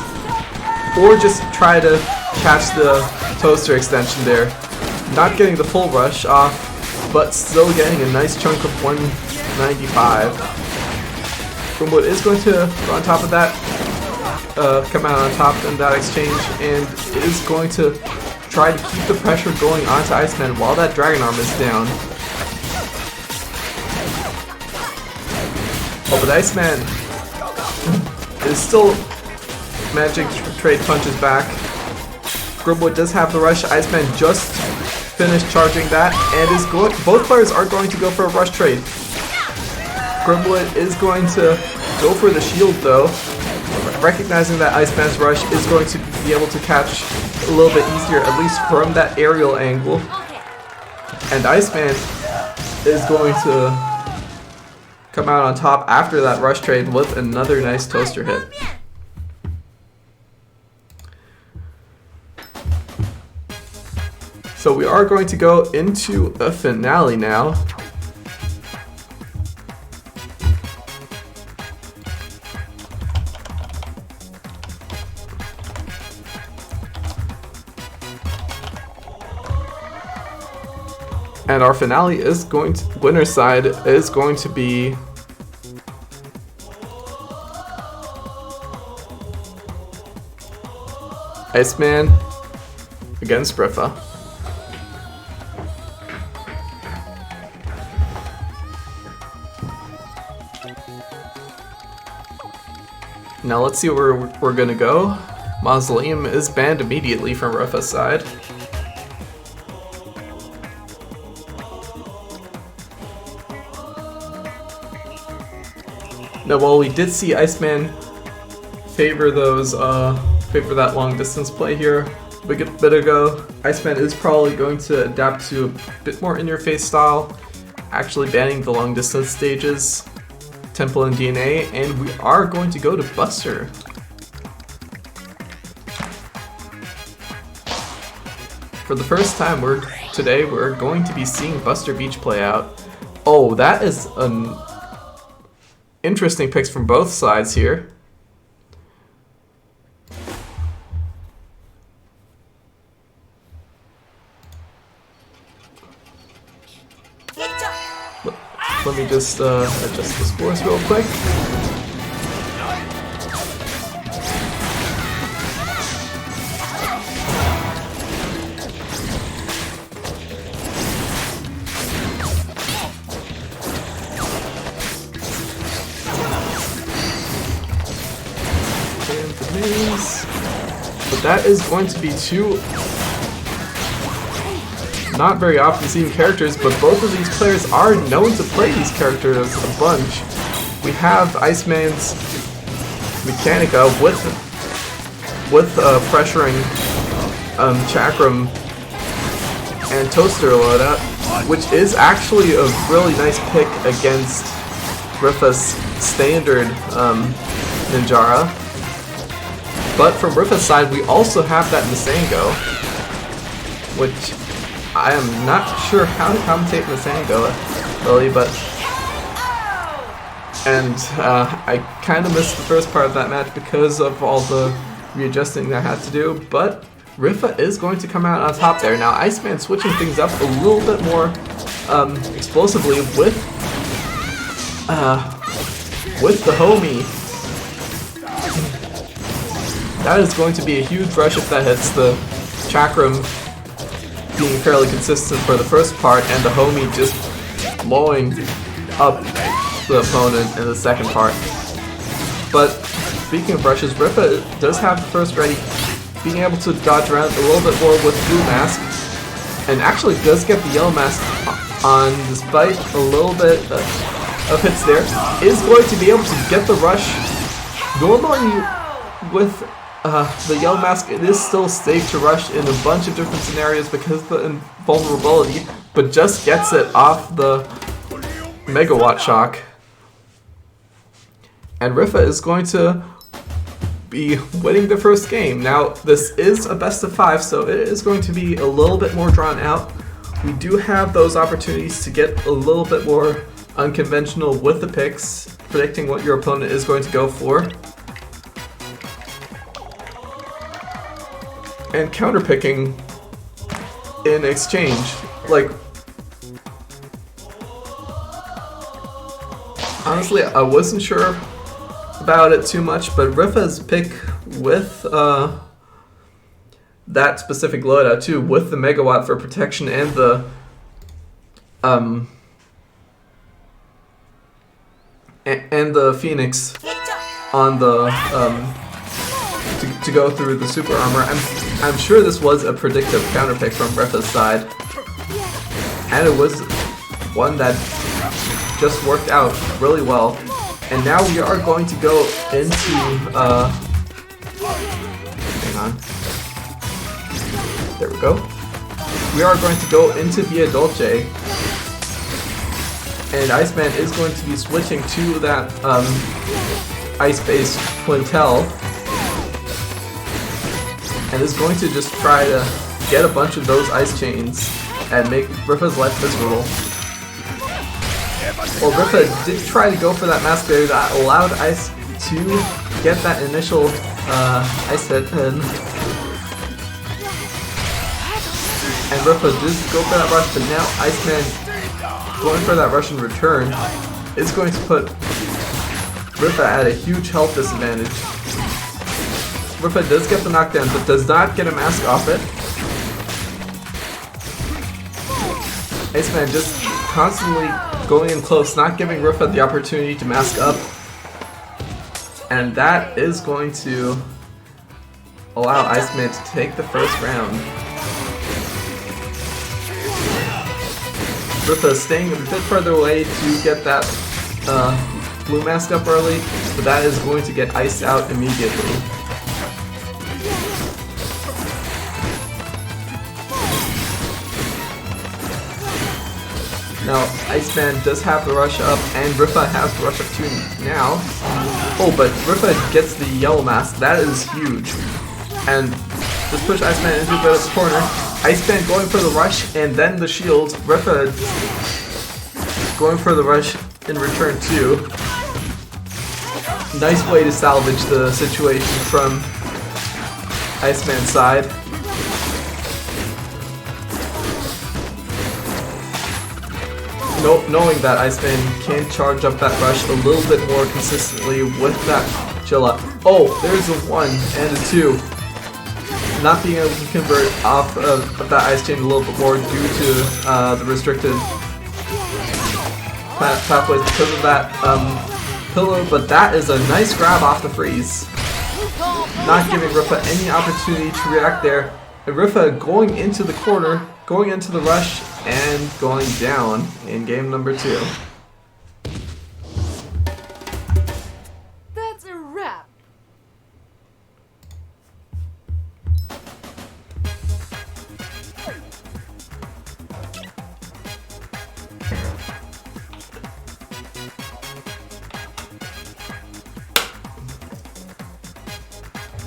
or just try to catch the toaster extension there. Not getting the full rush off, but still getting a nice chunk of 195. Grimwood is going to go on top of that, come out on top in that exchange, and is going to try to keep the pressure going onto Iceman while that Dragon Arm is down. Oh, but Iceman is still managing to trade punches back. Grimwood does have the rush. Iceman just finished charging that, and is going. Both players are going to go for a rush trade. Grimwood is going to go for the shield though, recognizing that Iceman's rush is going to be able to catch a little bit easier, at least from that aerial angle. And Iceman is going to come out on top after that rush trade with another nice toaster hit. So we are going to go into a finale now. And our finale is going to, winner's side is going to be Iceman against Prepa. Now let's see where we're gonna go. Mausoleum is banned immediately from Prepa's side. Now, while we did see Iceman favor that long distance play here a bit ago, Iceman is probably going to adapt to a bit more in-your-face style, actually banning the long distance stages, Temple and DNA, and we are going to go to Buster. For the first time today, we're going to be seeing Buster Beach play out. Oh, that is an interesting picks from both sides here. Let me just adjust the scores real quick. But that is going to be 2 not very often seen characters, but both of these players are known to play these characters a bunch. We have Iceman's Mechanica with pressuring Chakram and Toaster loadout, which is actually a really nice pick against Rifa's standard Ninjara. But from Rifa's side, we also have that Masango, which I am not sure how to commentate Masango, really, but... And I kind of missed the first part of that match because of all the readjusting that I had to do, but Rifa is going to come out on top there. Now, Iceman switching things up a little bit more explosively with the homie. That is going to be a huge rush if that hits. The Chakram being fairly consistent for the first part, and the homie just blowing up the opponent in the second part. But speaking of rushes, Rifa does have the first ready, being able to dodge around a little bit more with Blue Mask, and actually does get the Yellow Mask on despite a little bit of hits there, is going to be able to get the rush. Normally, with the Yellow Mask, it is still safe to rush in a bunch of different scenarios because of the invulnerability, but just gets it off the Megawatt Shock. And Rifa is going to be winning the first game. Now, this is a best of 5, so it is going to be a little bit more drawn out. We do have those opportunities to get a little bit more unconventional with the picks, predicting what your opponent is going to go for. And counterpicking in exchange. Like, honestly, I wasn't sure about it too much, but Rifa's pick with that specific loadout too, with the Megawatt for protection and the and the Phoenix on the to go through the super armor. I'm sure this was a predictive counterpick from Bertha's side, and it was one that just worked out really well. And now we are going to go into hang on. There we go. We are going to go into Via Dolce, and Iceman is going to be switching to that ice-based Quintel, and is going to just try to get a bunch of those ice chains and make Rifa's life miserable. Well, Bertha did try to go for that mask barrier that allowed Ice to get that initial ice hit in. And Bertha did go for that rush, but now Iceman going for that rush in return is going to put Bertha at a huge health disadvantage. Bertha does get the knockdown, but does not get a mask off it. Iceman just constantly going in close, not giving Rifa the opportunity to mask up. And that is going to allow Iceman to take the first round. Rifa staying a bit further away to get that blue mask up early, but that is going to get iced out immediately. Now, Iceman does have the rush up, and Rifa has the rush up too now. Oh, but Rifa gets the yellow mask. That is huge. And just push Iceman into a bit of the corner. Iceman going for the rush, and then the shield. Rifa going for the rush in return too. Nice way to salvage the situation from Iceman's side. Knowing that Iceman can charge up that rush a little bit more consistently with that chill up. Oh, there's a 1 and a 2. Not being able to convert off of that ice chain a little bit more due to the restricted pathways because of that pillar, but that is a nice grab off the freeze. Not giving Rifa any opportunity to react there. And Rifa going into the corner, going into the rush, and going down in game number 2. That's a wrap.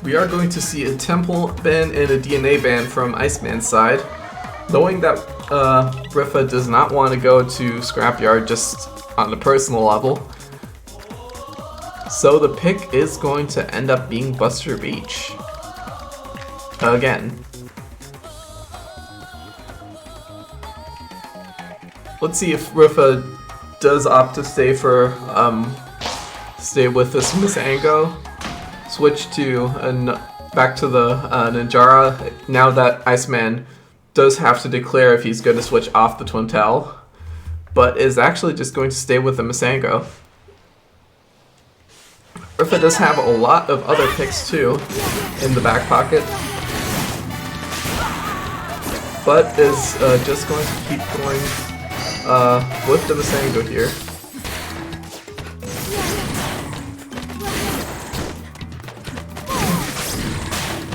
We are going to see a temple ban and a DNA ban from Iceman's side. Knowing that Rifa does not want to go to Scrapyard just on a personal level. So the pick is going to end up being Buster Beach. Again. Let's see if Rifa does opt to stay for stay with this Misango. Switch to back to the Ninjara now that Iceman does have to declare if he's going to switch off the Twintel, but is actually just going to stay with the Misango. Rifa does have a lot of other picks too in the back pocket, but is just going to keep going with the Misango here.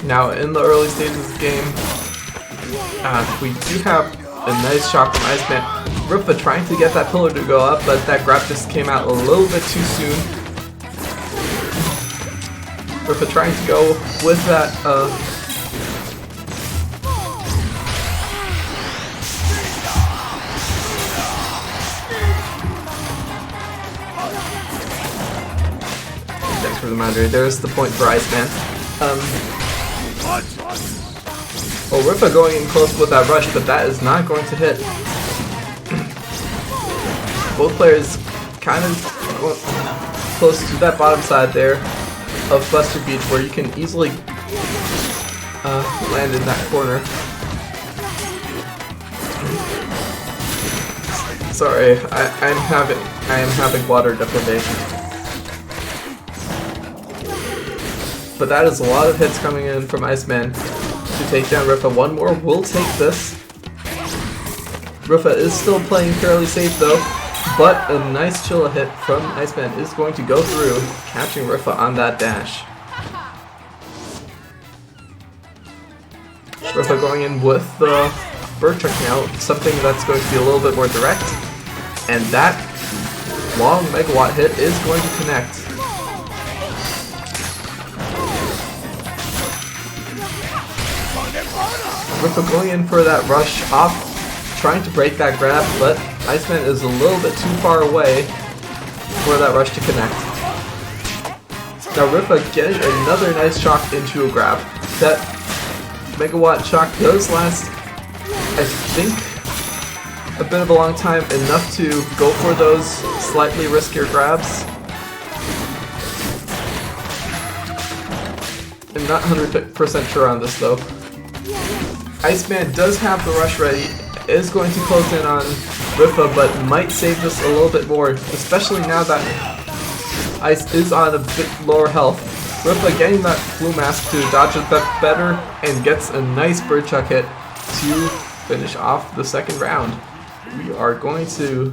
Now, in the early stages of the game, we do have a nice shot from Iceman. Ripa trying to get that pillar to go up, but that grab just came out a little bit too soon. Ripa trying to go with that, thanks for the reminder. There's the point for Iceman. Well, Ripa going in close with that rush, but that is not going to hit. Both players kind of close to that bottom side there of Buster Beach, where you can easily land in that corner. Sorry, I am having water deprivation. But that is a lot of hits coming in from Iceman to take down Ripa. One more will take this. Ripa is still playing fairly safe though, but a nice chill hit from Iceman is going to go through, catching Ripa on that dash. Ripa going in with the bird truck now, something that's going to be a little bit more direct, and that long megawatt hit is going to connect. Ripa going in for that rush off, trying to break that grab, but Iceman is a little bit too far away for that rush to connect. Now Ripa getting another nice shock into a grab. That megawatt shock does last, I think, a bit of a long time, enough to go for those slightly riskier grabs. I'm not 100% sure on this though. Iceman does have the rush ready, is going to close in on Ripa, but might save this a little bit more, especially now that Ice is on a bit lower health. Ripa getting that blue mask to dodge it better and gets a nice bird chuck hit to finish off the second round. We are going to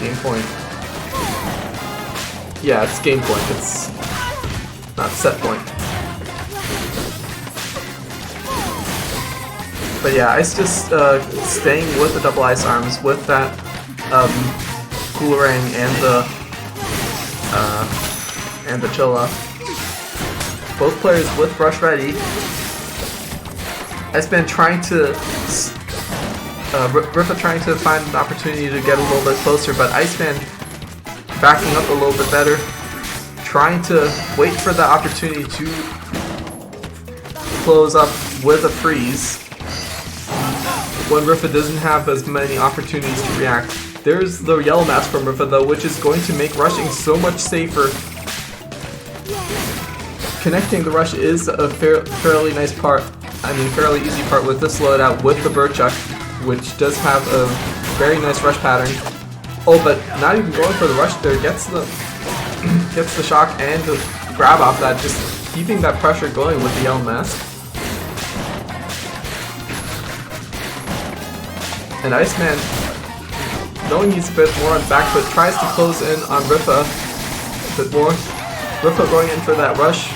game point. Yeah, it's game point, it's not set point. But yeah, Ice just staying with the double ice arms with that Coolerang and the Chilla. Both players with rush ready. Iceman trying to Ripa trying to find an opportunity to get a little bit closer, but Iceman backing up a little bit better, trying to wait for the opportunity to close up with a freeze when Ripa doesn't have as many opportunities to react. There's the yellow mask from Ripa though, which is going to make rushing so much safer. Connecting the rush is a fairly nice part, fairly easy part with this loadout with the bird chuck, which does have a very nice rush pattern. Oh, but not even going for the rush there, gets the shock and the grab off that, just keeping that pressure going with the yellow mask. And Iceman, knowing he's a bit more on the back foot, tries to close in on Ripa a bit more. Ripa going in for that rush.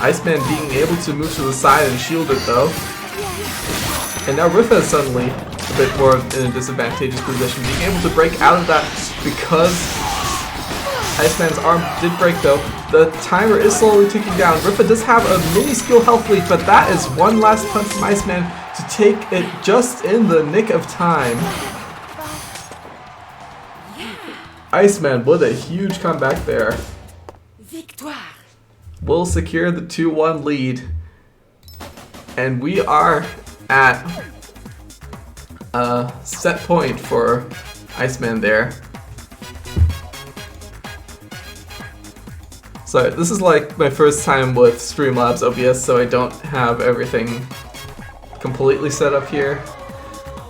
Iceman being able to move to the side and shield it though. And now Ripa is suddenly a bit more in a disadvantageous position, being able to break out of that because Iceman's arm did break though. The timer is slowly ticking down. Ripa does have a minuscule health lead, but that is one last punch from Iceman to take it just in the nick of time. Iceman with a huge comeback there. Victoire. Will secure the 2-1 lead. And we are at a set point for Iceman there. So this is like my first time with Streamlabs OBS, so I don't have everything completely set up here.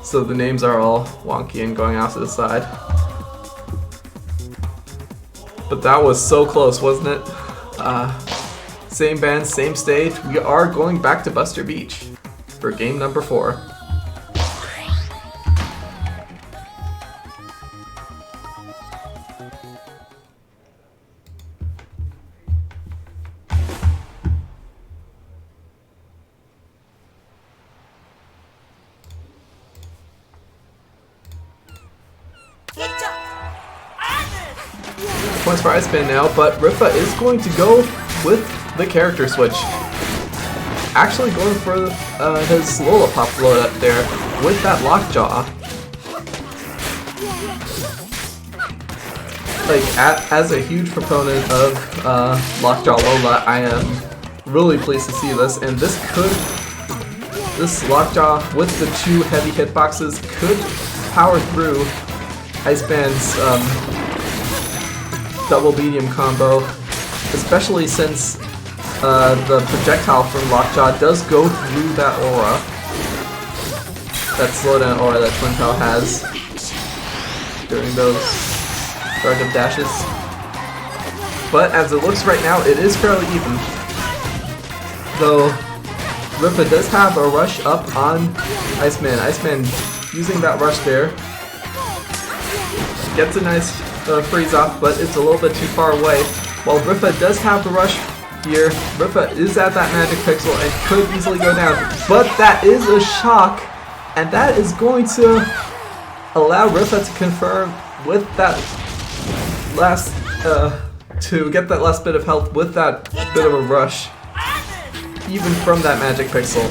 So the names are all wonky and going out to the side. But that was so close, wasn't it? Same band, same stage. We are going back to Buster Beach for game number 4. Points for Iceman now, but Rifa is going to go with the character switch. Actually going for his Lollipop load up there with that Lockjaw. Like, as a huge proponent of Lockjaw Lola, I am really pleased to see this, and this Lockjaw with the 2 heavy hitboxes could power through Iceman's double medium combo, especially since the projectile from Lockjaw does go through that aura, that slowdown aura that Twin Tail has during those start up dashes. But as it looks right now, it is fairly even. Though Rifa does have a rush up on Iceman. Iceman using that rush there. Gets a nice freeze off, but it's a little bit too far away. While Rifa does have the rush here, Rifa is at that magic pixel and could easily go down. But that is a shock, and that is going to allow Rifa to confirm with that last, to get that last bit of health with that bit of a rush, even from that magic pixel.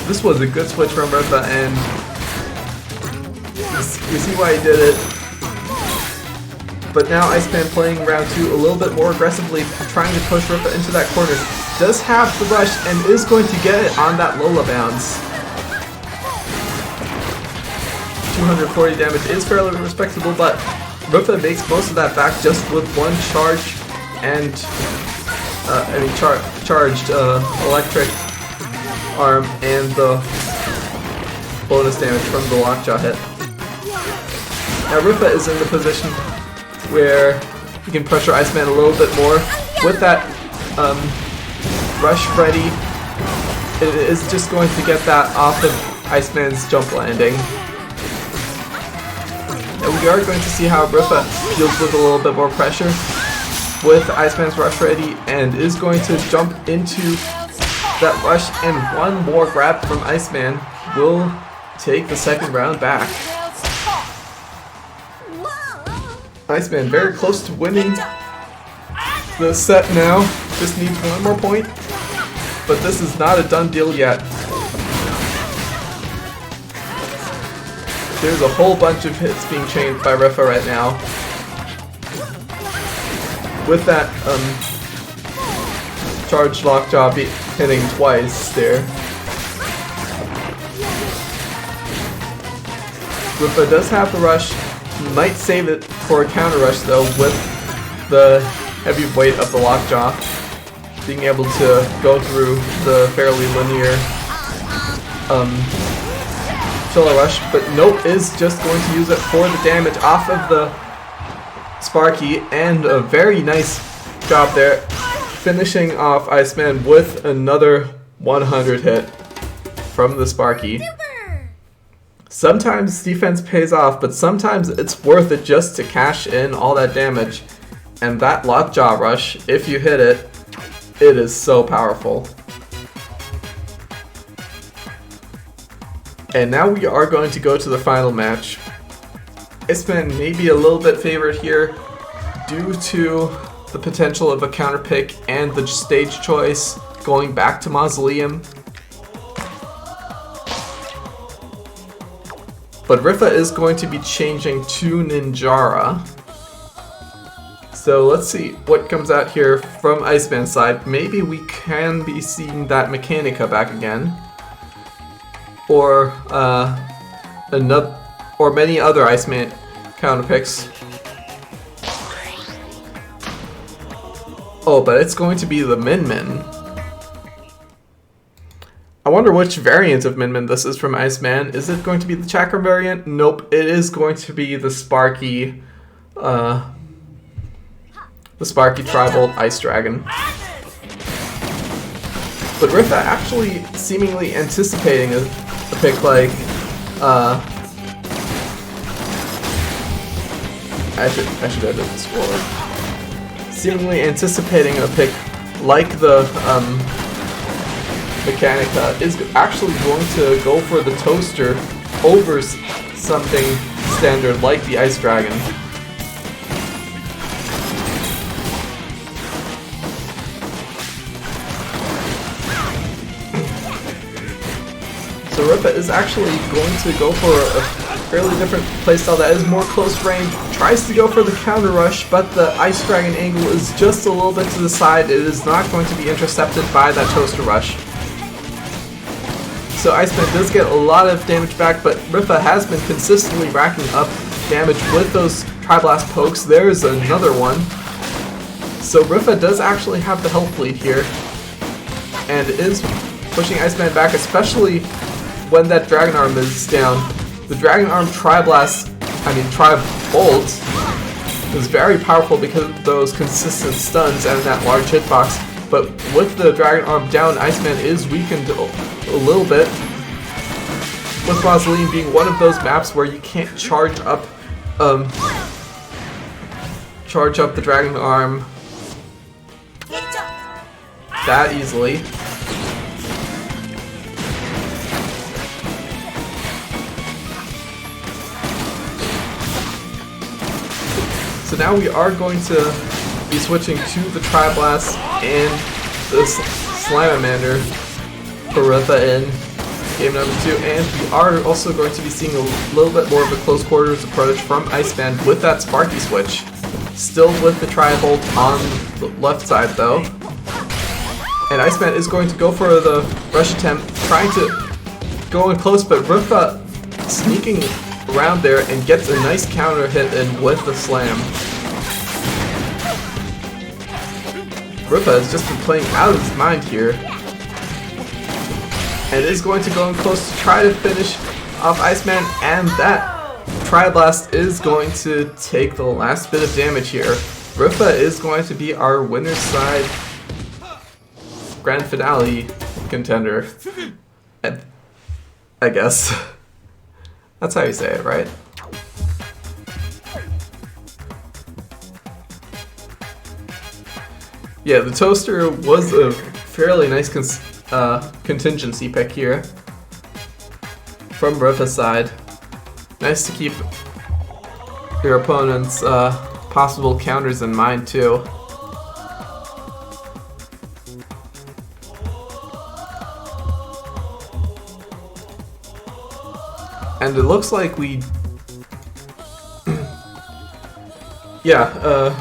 This was a good switch from Bertha, and you see why he did it. But now Iceman playing round 2 a little bit more aggressively, trying to push Bertha into that corner. Does have the rush and is going to get it on that Lola bounce. 240 damage is fairly respectable, but Bertha makes most of that back just with 1 charge and charged electric arm and the bonus damage from the Lockjaw hit. Now Rifa is in the position where he can pressure Iceman a little bit more. With that rush ready, it is just going to get that off of Iceman's jump landing. And we are going to see how Rifa deals with a little bit more pressure with Iceman's rush ready, and is going to jump into that rush, and 1 more grab from Iceman will take the second round back. Iceman very close to winning the set now, just needs 1 more point, but this is not a done deal yet. There's a whole bunch of hits being chained by Rifa right now. With that charged Lockjaw hitting twice there. Rifa does have the rush, might save it for a counter rush though with the heavy weight of the Lockjaw, being able to go through the fairly linear Chilla rush, but Nope is just going to use it for the damage off of the Sparky, and a very nice job there, finishing off Iceman with another 100 hit from the Sparky. Sometimes defense pays off, but sometimes it's worth it just to cash in all that damage. And that Lockjaw rush, if you hit it, it is so powerful. And now we are going to go to the final match. Iceman may be a little bit favored here due to the potential of a counter pick and the stage choice going back to Mausoleum. But Rifa is going to be changing to Ninjara. So let's see what comes out here from Iceman's side. Maybe we can be seeing that Mechanica back again. Or many other Iceman counter picks. Oh, but it's going to be the Min Min. I wonder which variant of Min Min this is from Iceman. Is it going to be the Chakram variant? Nope, it is going to be the Sparky Tribolt Ice Dragon. But Rifa actually seemingly anticipating a pick like I should edit this forward. Seemingly anticipating a pick like the Mechanica is actually going to go for the Toaster over something standard like the Ice Dragon. So Ripa is actually going to go for a fairly different playstyle that is more close range. Tries to go for the counter rush, but the Ice Dragon angle is just a little bit to the side. It is not going to be intercepted by that Toaster Rush. So Iceman does get a lot of damage back, but Ripa has been consistently racking up damage with those Tri-Blast pokes. There's another one. So Ripa does actually have the health lead here, and is pushing Iceman back, especially when that Dragon Arm is down. The Dragon Arm Tri-Bolt is very powerful because of those consistent stuns and that large hitbox, but with the Dragon Arm down, Iceman is weakened a little bit, with Mausoleum being one of those maps where you can't charge up the Dragon Arm that easily. So now we are going to be switching to the Tri-Blast and the Slamamander for Bertha in game number 2, and we are also going to be seeing a little bit more of a close quarters approach from Iceman with that Sparky switch. Still with the Tri-Bolt on the left side though. And Iceman is going to go for the rush attempt, trying to go in close, but Bertha sneaking around there and gets a nice counter hit in with the slam. Bertha has just been playing out of his mind here, and is going to go in close to try to finish off Iceman, and that Tri-Blast is going to take the last bit of damage here. Bertha is going to be our winner's side grand finale contender, I guess. That's how you say it, right? Yeah, the Toaster was a fairly nice contingency pick here from Bertha's side. Nice to keep your opponent's possible counters in mind too. And it looks like we... the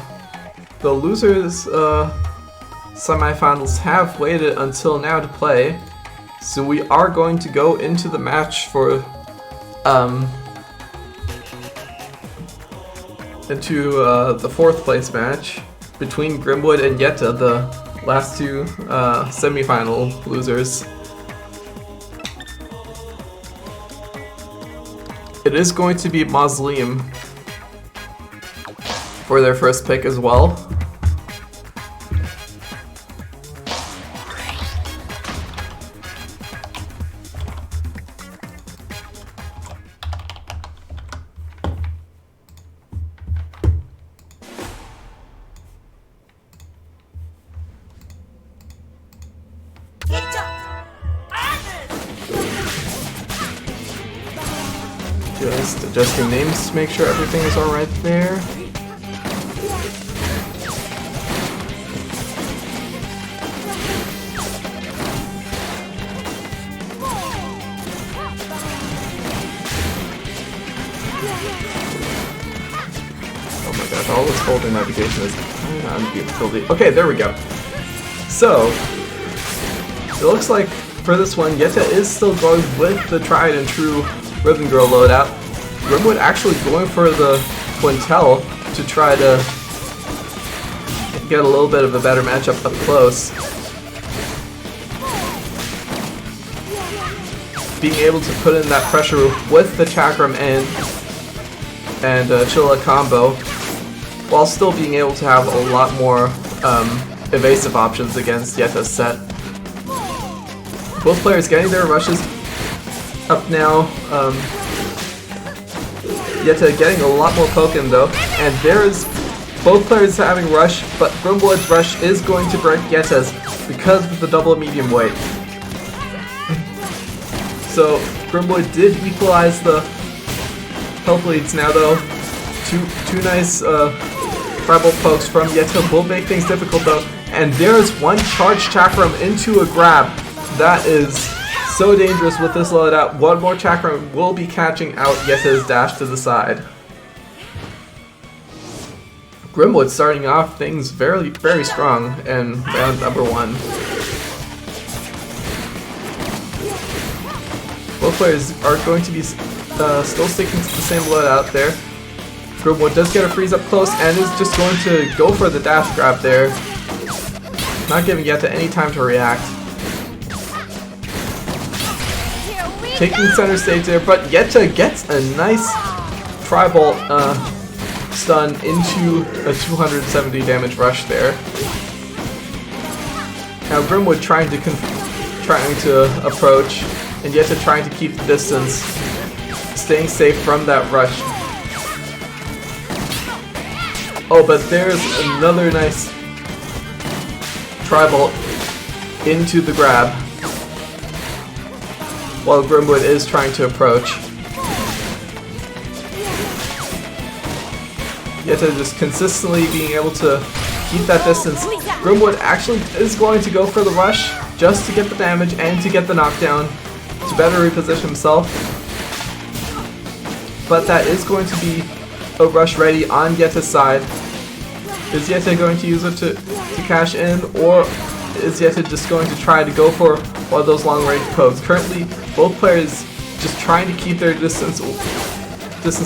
losers semifinals have waited until now to play, so we are going to go into the match for the 4th place match between Grimwood and Yetta, the last two semifinal losers. It is going to be Mausoleum for their first pick as well. Just adjusting names to make sure everything is alright there. Oh my gosh, all this holding navigation is kind of difficulty. Okay, there we go. So, it looks like for this one, Yetta is still going with the tried and true Rhythm Girl loadout. Grimwood actually going for the Quintel to try to get a little bit of a better matchup up close. Being able to put in that pressure with the Chakram and Chilla combo, while still being able to have a lot more evasive options against Yetta's set. Both players getting their rushes up now. Yetta getting a lot more poke in though, and there's both players having rush, but Grimwood's rush is going to break Yetta's because of the double medium weight. So Grimwood did equalize the health leads now though. Two nice tribal pokes from Yetta will make things difficult though. And there's one charge chakram into a grab. That is so dangerous with this loadout. One more chakram will be catching out Yetta's dash to the side. Grimwood starting off things very, very strong in round number 1. Both players are going to be still sticking to the same loadout there. Grimwood does get a freeze up close and is just going to go for the dash grab there. Not giving Yetta any time to react. Taking center stage there, but Yetta gets a nice tribal stun into a 270 damage rush there. Now Grimwood trying to approach, and Yetta trying to keep the distance, staying safe from that rush. Oh, but there's another nice tribal into the grab while Grimwood is trying to approach. Yetta just consistently being able to keep that distance. Grimwood actually is going to go for the rush just to get the damage and to get the knockdown to better reposition himself. But that is going to be a rush ready on Yetta's side. Is Yetta going to use it to cash in, or is Yetta just going to try to go for one of those long range pokes? Currently, both players just trying to keep their distance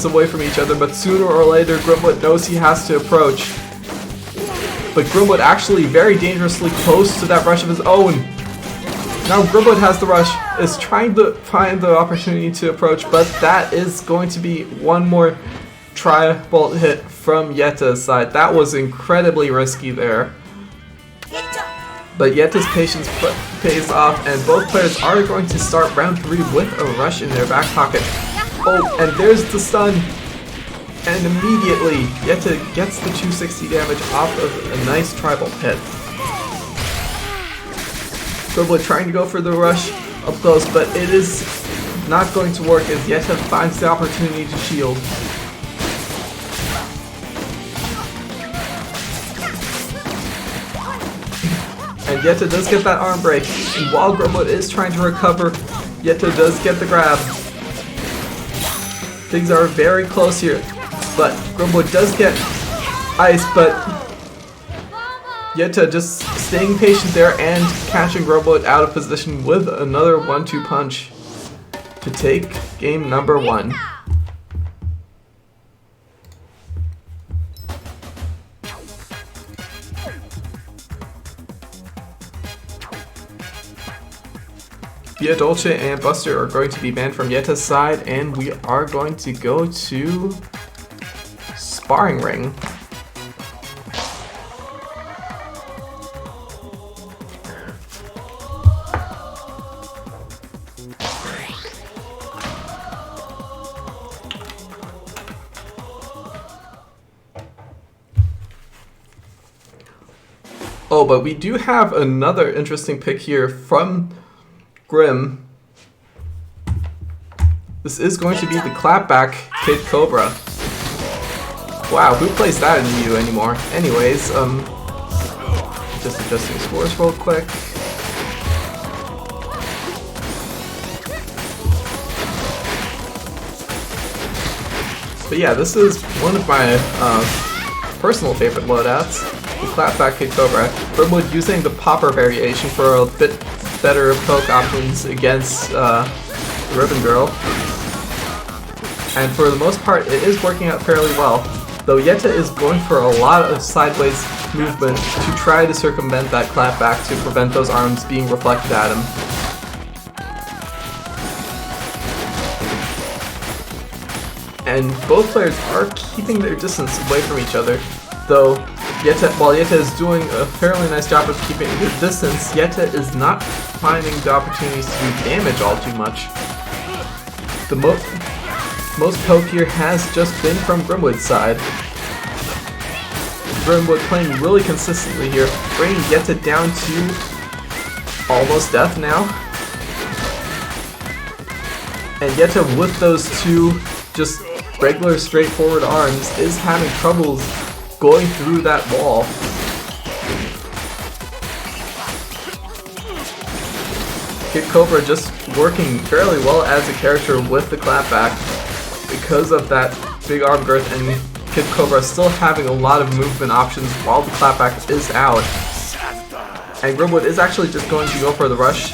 away from each other, but sooner or later Grimwood knows he has to approach. But Grimwood actually very dangerously close to that rush of his own. Now Grimwood has the rush, is trying to find the opportunity to approach, but that is going to be one more tribal hit from Yetta's side. That was incredibly risky there. But Yetta's patience pays off, and both players are going to start round 3 with a rush in their back pocket. Oh, and there's the stun. And immediately, Yetta gets the 260 damage off of a nice tribal hit. Cobra trying to go for the rush up close, but it is not going to work as Yetta finds the opportunity to shield. And Yetta does get that arm break, and while Grimwood is trying to recover, Yetta does get the grab. Things are very close here, but Grimwood does get ice, but Yetta just staying patient there and catching Grimwood out of position with another 1-2 punch to take game number 1. Via Dolce and Buster are going to be banned from Yetta's side, and we are going to go to Sparring Ring. Oh, but we do have another interesting pick here from Grim. This is going to be the clapback Kid Cobra. Wow, who plays that in Yu anymore? Anyways, just adjusting scores real quick. But yeah, this is one of my personal favorite loadouts, the clapback Kid Cobra. Grimwood using the popper variation for a bit better poke options against the Ribbon Girl. And for the most part, it is working out fairly well. Though Yetta is going for a lot of sideways movement to try to circumvent that clapback to prevent those arms being reflected at him. And both players are keeping their distance away from each other, though while Yetta is doing a fairly nice job of keeping the distance, Yetta is not finding the opportunities to do damage all too much. The most poke here has just been from Grimwood's side. Grimwood playing really consistently here, bringing Yetta down to almost death now. And Yetta with those two just regular straightforward arms is having troubles going through that wall. Kid Cobra just working fairly well as a character with the clapback because of that big arm girth, and Kid Cobra still having a lot of movement options while the clapback is out. And Grimwood is actually just going to go for the rush.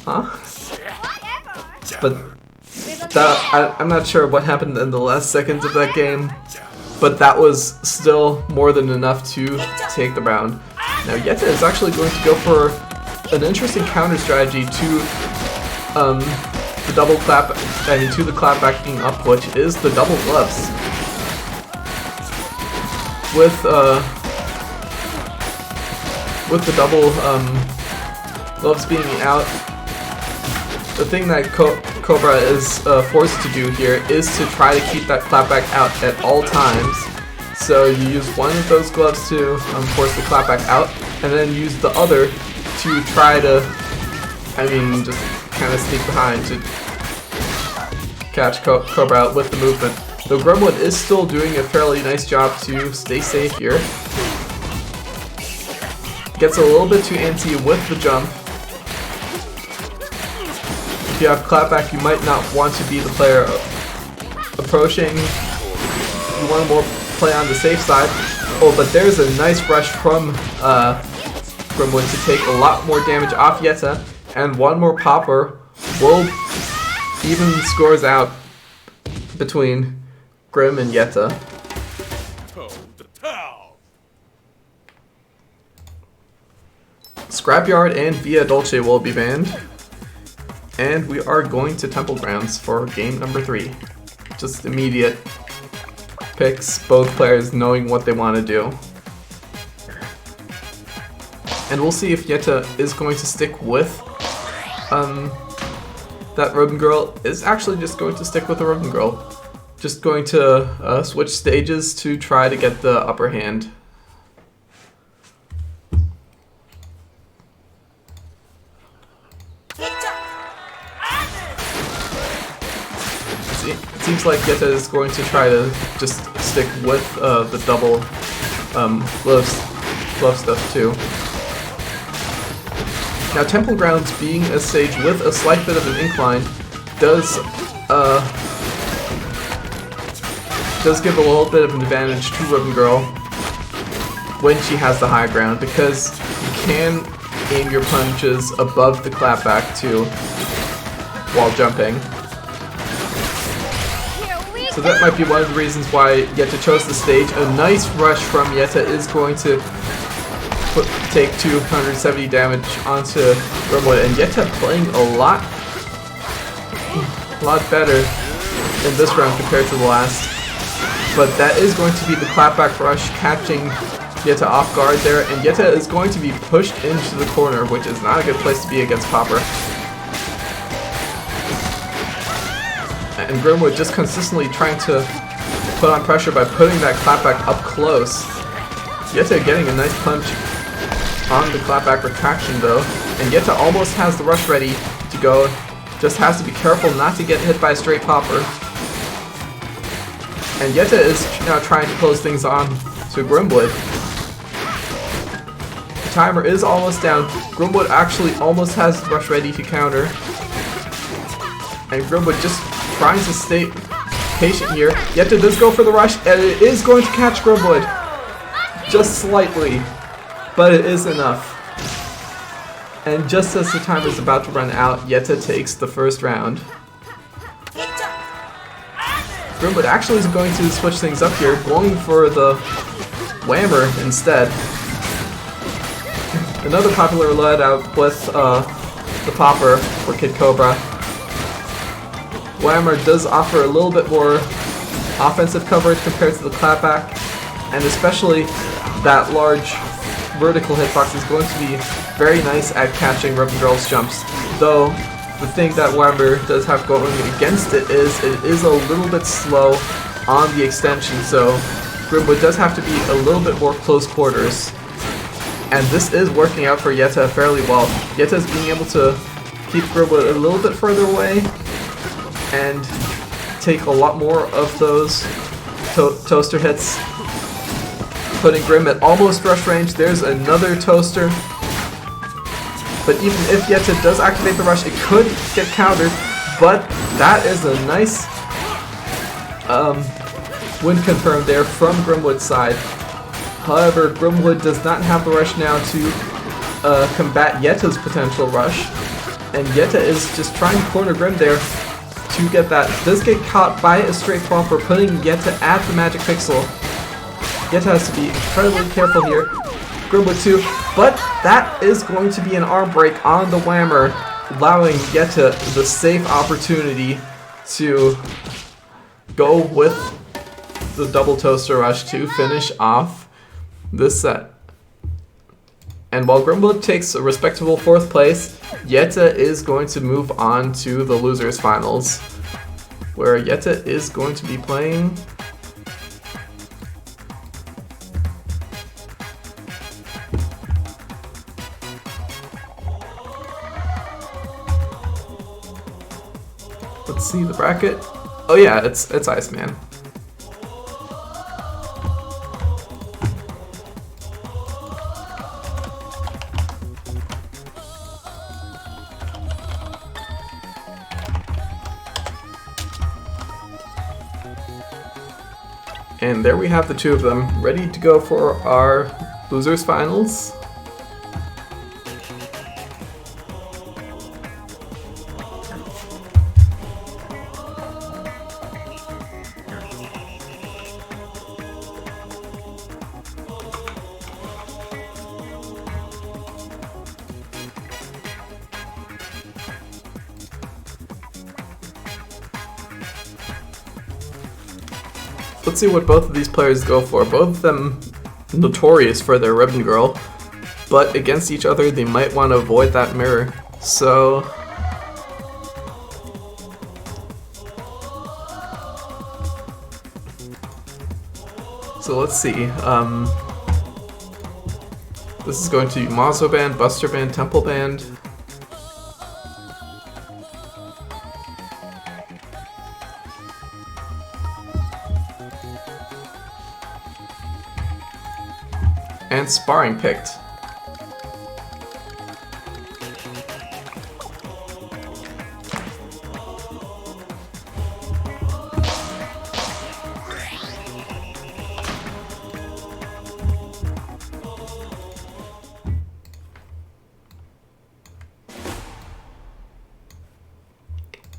Huh? But I'm not sure what happened in the last seconds of that game, but that was still more than enough to take the round. Now Yetta is actually going to go for an interesting counter strategy to the double clap, and to the clapback being up, which is the double gloves. With the double gloves being out, the thing that Cobra is forced to do here is to try to keep that clapback out at all times. So you use one of those gloves to force the clapback out, and then use the other to try to, just kind of sneak behind to catch Cobra out with the movement. Though Grimwood is still doing a fairly nice job to stay safe here. Gets a little bit too antsy with the jump. If you have clapback, you might not want to be the player approaching. You want to more play on the safe side. Oh, but there's a nice rush from Grimwood to take a lot more damage off Yetta, and one more popper will even scores out between Grim and Yetta. Scrapyard and Via Dolce will be banned, and we are going to Temple Grounds for game number 3. Just immediate picks, both players knowing what they want to do. And we'll see if Yetta is going to stick with that Rodent Girl. Is actually just going to stick with the Rodent Girl. Just going to switch stages to try to get the upper hand. It seems like Yetta is going to try to just stick with the double glove stuff too. Now Temple Grounds being a stage with a slight bit of an incline does give a little bit of an advantage to Ribbon Girl when she has the high ground, because you can aim your punches above the clapback too while jumping. So that might be one of the reasons why Yetta chose the stage. A nice rush from Yetta is going to take 270 damage onto Grimwood, and Yetta playing a lot better in this round compared to the last. But that is going to be the clapback rush catching Yetta off guard there, and Yetta is going to be pushed into the corner, which is not a good place to be against Popper. And Grimwood just consistently trying to put on pressure by putting that clapback up close. Yetta getting a nice punch on the clapback retraction though, and Yetta almost has the rush ready to go, just has to be careful not to get hit by a straight popper. And Yetta is now trying to close things on to Grimwood. The timer is almost down. Grimwood actually almost has the rush ready to counter. And Grimwood just trying to stay patient here. Yetta does go for the rush, and it is going to catch Grimwood. Just slightly. But it is enough. And just as the timer is about to run out, Yetta takes the first round. Grimwood actually is going to switch things up here, going for the whammer instead. Another popular lead out with the popper for Kid Cobra. Whammer does offer a little bit more offensive coverage compared to the clapback, and especially that large vertical hitbox is going to be very nice at catching Ribbon Girl's jumps. Though the thing that Whammer does have going against it is a little bit slow on the extension, so Grimwood does have to be a little bit more close quarters. And this is working out for Yetta fairly well. Yetta is being able to keep Grimwood a little bit further away, and take a lot more of those toaster hits. Putting Grim at almost rush range. There's another toaster. But even if Yetta does activate the rush, it could get countered. But that is a nice win confirmed there from Grimwood's side. However, Grimwood does not have the rush now to combat Yetta's potential rush. And Yetta is just trying to corner Grim there to get that. Does get caught by a straight flopper, putting Yetta at the magic pixel. Yetta has to be incredibly careful here. Grimwood too, but that is going to be an arm break on the whammer, allowing Yetta the safe opportunity to go with the double toaster rush to finish off this set. And while Grimwood takes a respectable 4th place, Yetta is going to move on to the losers finals, where Yetta is going to be playing let's see the bracket. Oh yeah, it's Iceman. And there we have the two of them ready to go for our losers finals. Let's see what both of these players go for. Both of them notorious for their ribbon girl, but against each other they might want to avoid that mirror. So let's see. This is going to be Mazo Band, Buster Band, Temple Band. And sparring picked.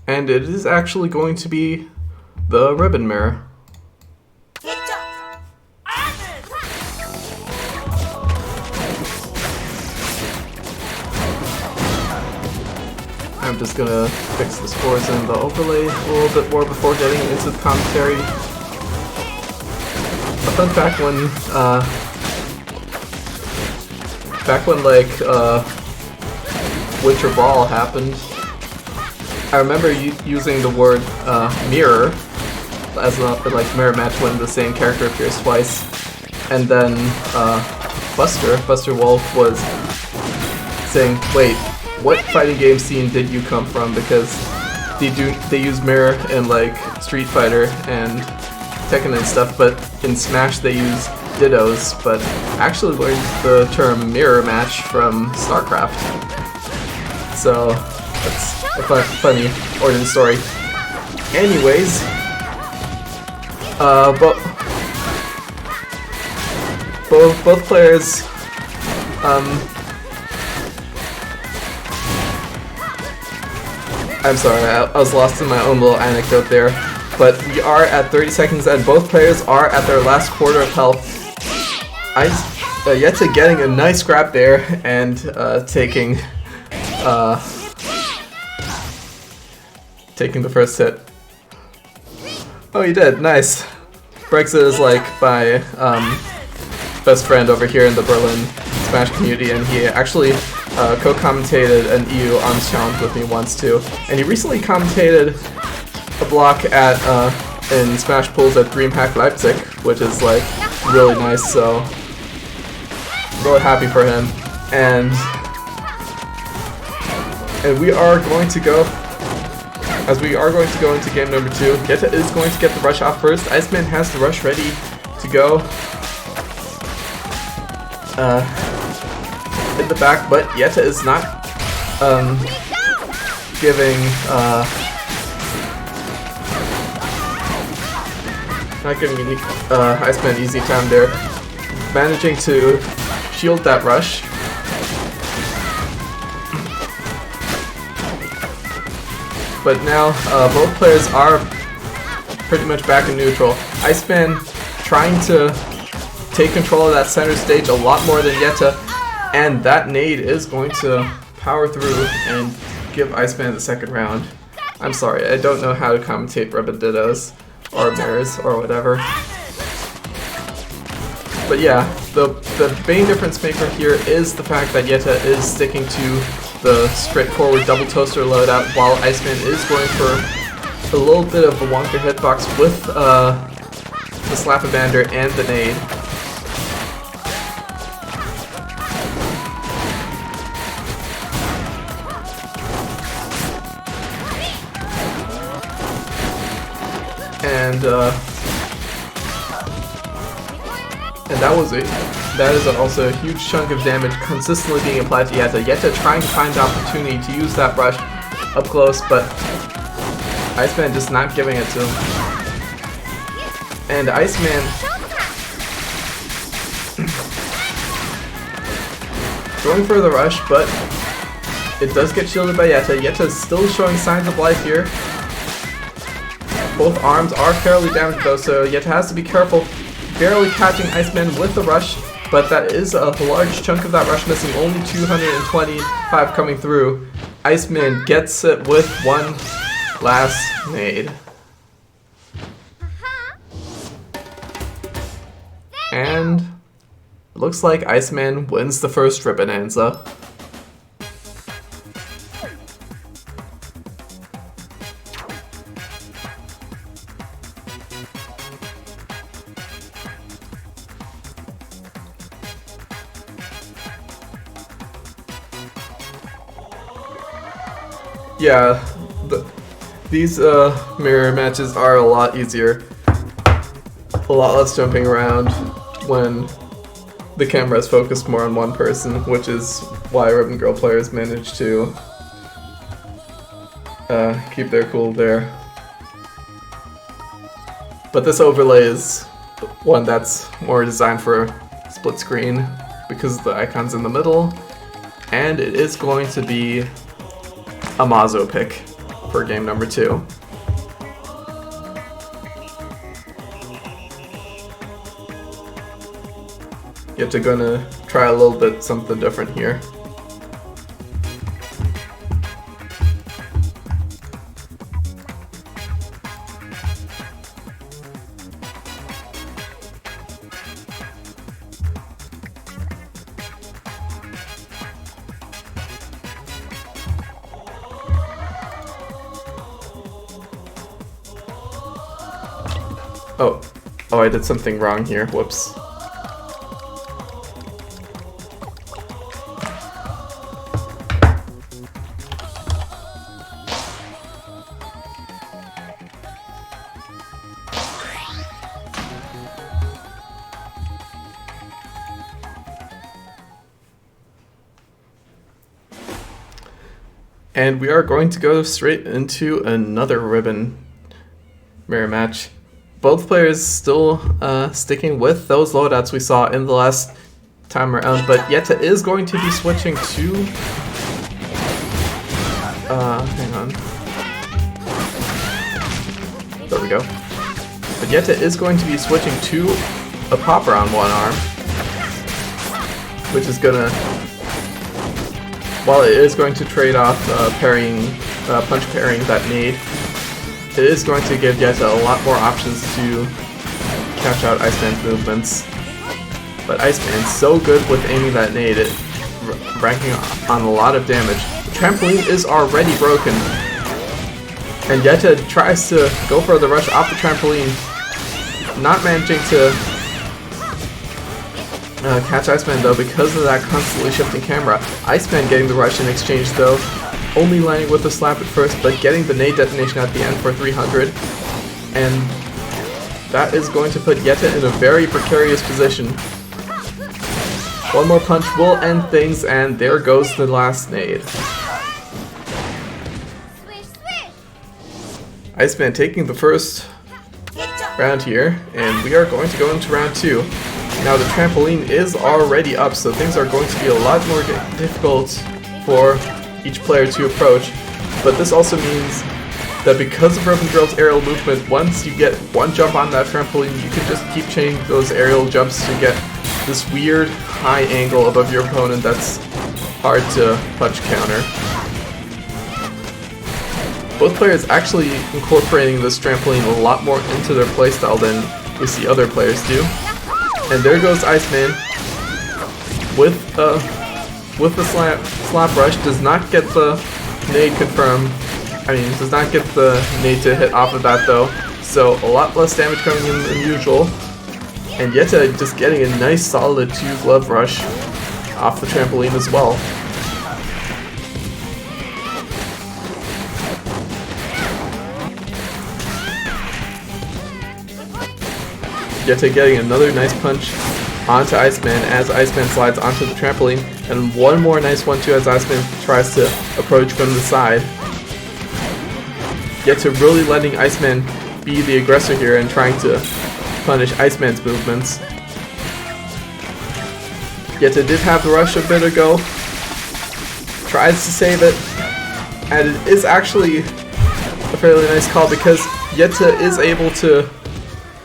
And it is actually going to be the ribbon mirror. I'm just gonna fix the scores and the overlay a little bit more before getting into the commentary. A fun fact: back when like Winter Brawl happened, I remember using the word mirror as a like mirror match when the same character appears twice, and then Buster Wolf was saying, "Wait, what fighting game scene did you come from?" Because they use mirror in like Street Fighter and Tekken and stuff, but in Smash they use dittos. But actually learned the term mirror match from StarCraft. So that's a funny origin story. Anyways, both players I'm sorry, I was lost in my own little anecdote there, but we are at 30 seconds and both players are at their last quarter of health. Yetta getting a nice grab there and taking the first hit. Oh, he did, nice. Brexit is like my best friend over here in the Berlin Smash community, and he actually co-commentated an EU Arms Challenge with me once too. And he recently commentated a block at in Smash Pools at DreamHack Leipzig, which is like really nice, so I'm really happy for him. And we are going to go as we are going to go into game number 2. Yetta is going to get the rush off first. Iceman has the rush ready to go in the back, but Yetta is not giving Iceman easy time there, managing to shield that rush. But now both players are pretty much back in neutral. Iceman trying to take control of that center stage a lot more than Yetta, and that nade is going to power through and give Iceman the second round. I'm sorry, I don't know how to commentate Rebendittos or mirrors or whatever. But yeah, the main difference maker here is the fact that Yetta is sticking to the straightforward double toaster loadout, while Iceman is going for a little bit of a wonka hitbox with the Slap-a-Bander and the nade. And that is also a huge chunk of damage consistently being applied to Yetta. Yetta trying to find the opportunity to use that rush up close, but Iceman just not giving it to him. And Iceman going for the rush, but it does get shielded by Yetta. Yetta's still showing signs of life here. Both arms are fairly damaged though, so Yetta has to be careful. Barely catching Iceman with the rush, but that is a large chunk of that rush missing, only 225 coming through. Iceman gets it with one last nade. And it looks like Iceman wins the first Ribonanza. Yeah, these mirror matches are a lot easier. A lot less jumping around when the camera is focused more on one person, which is why Ribbon Girl players manage to keep their cool there. But this overlay is one that's more designed for split screen because the icon's in the middle, and it is going to be a Mazo pick for game number 2. Yetta gonna try a little bit something different here. Oh, I did something wrong here. Whoops. And we are going to go straight into another ribbon mirror match. Both players still sticking with those loadouts we saw in the last time around, but Yetta is going to be switching to... hang on. There we go. But Yetta is going to be switching to a popper on one arm, which is gonna... While it is going to trade off punch parrying that nade, it is going to give Yetta a lot more options to catch out Iceman's movements. But Iceman's so good with aiming that nade, ranking on a lot of damage. The trampoline is already broken, and Yetta tries to go for the rush off the trampoline, not managing to catch Iceman though because of that constantly shifting camera. Iceman getting the rush in exchange though, only landing with the slap at first, but getting the nade detonation at the end for 300. And that is going to put Yetta in a very precarious position. One more punch will end things, and there goes the last nade. Iceman taking the first round here, and we are going to go into round 2. Now the trampoline is already up, so things are going to be a lot more difficult for each player to approach. But this also means that because of Broken Girl's aerial movement, once you get one jump on that trampoline, you can just keep chaining those aerial jumps to get this weird high angle above your opponent that's hard to punch counter. Both players actually incorporating this trampoline a lot more into their playstyle than we see other players do. And there goes Iceman with the slap rush, does not get the nade confirmed. Does not get the nade to hit off of that though, so a lot less damage coming in than usual. And Yetta just getting a nice solid 2-glove rush off the trampoline as well. Yetta getting another nice punch onto Iceman as Iceman slides onto the trampoline, and one more nice 1-2 as Iceman tries to approach from the side. Yetta really letting Iceman be the aggressor here and trying to punish Iceman's movements. Yetta did have the rush a bit ago, tries to save it, and it is actually a fairly nice call because Yetta is able to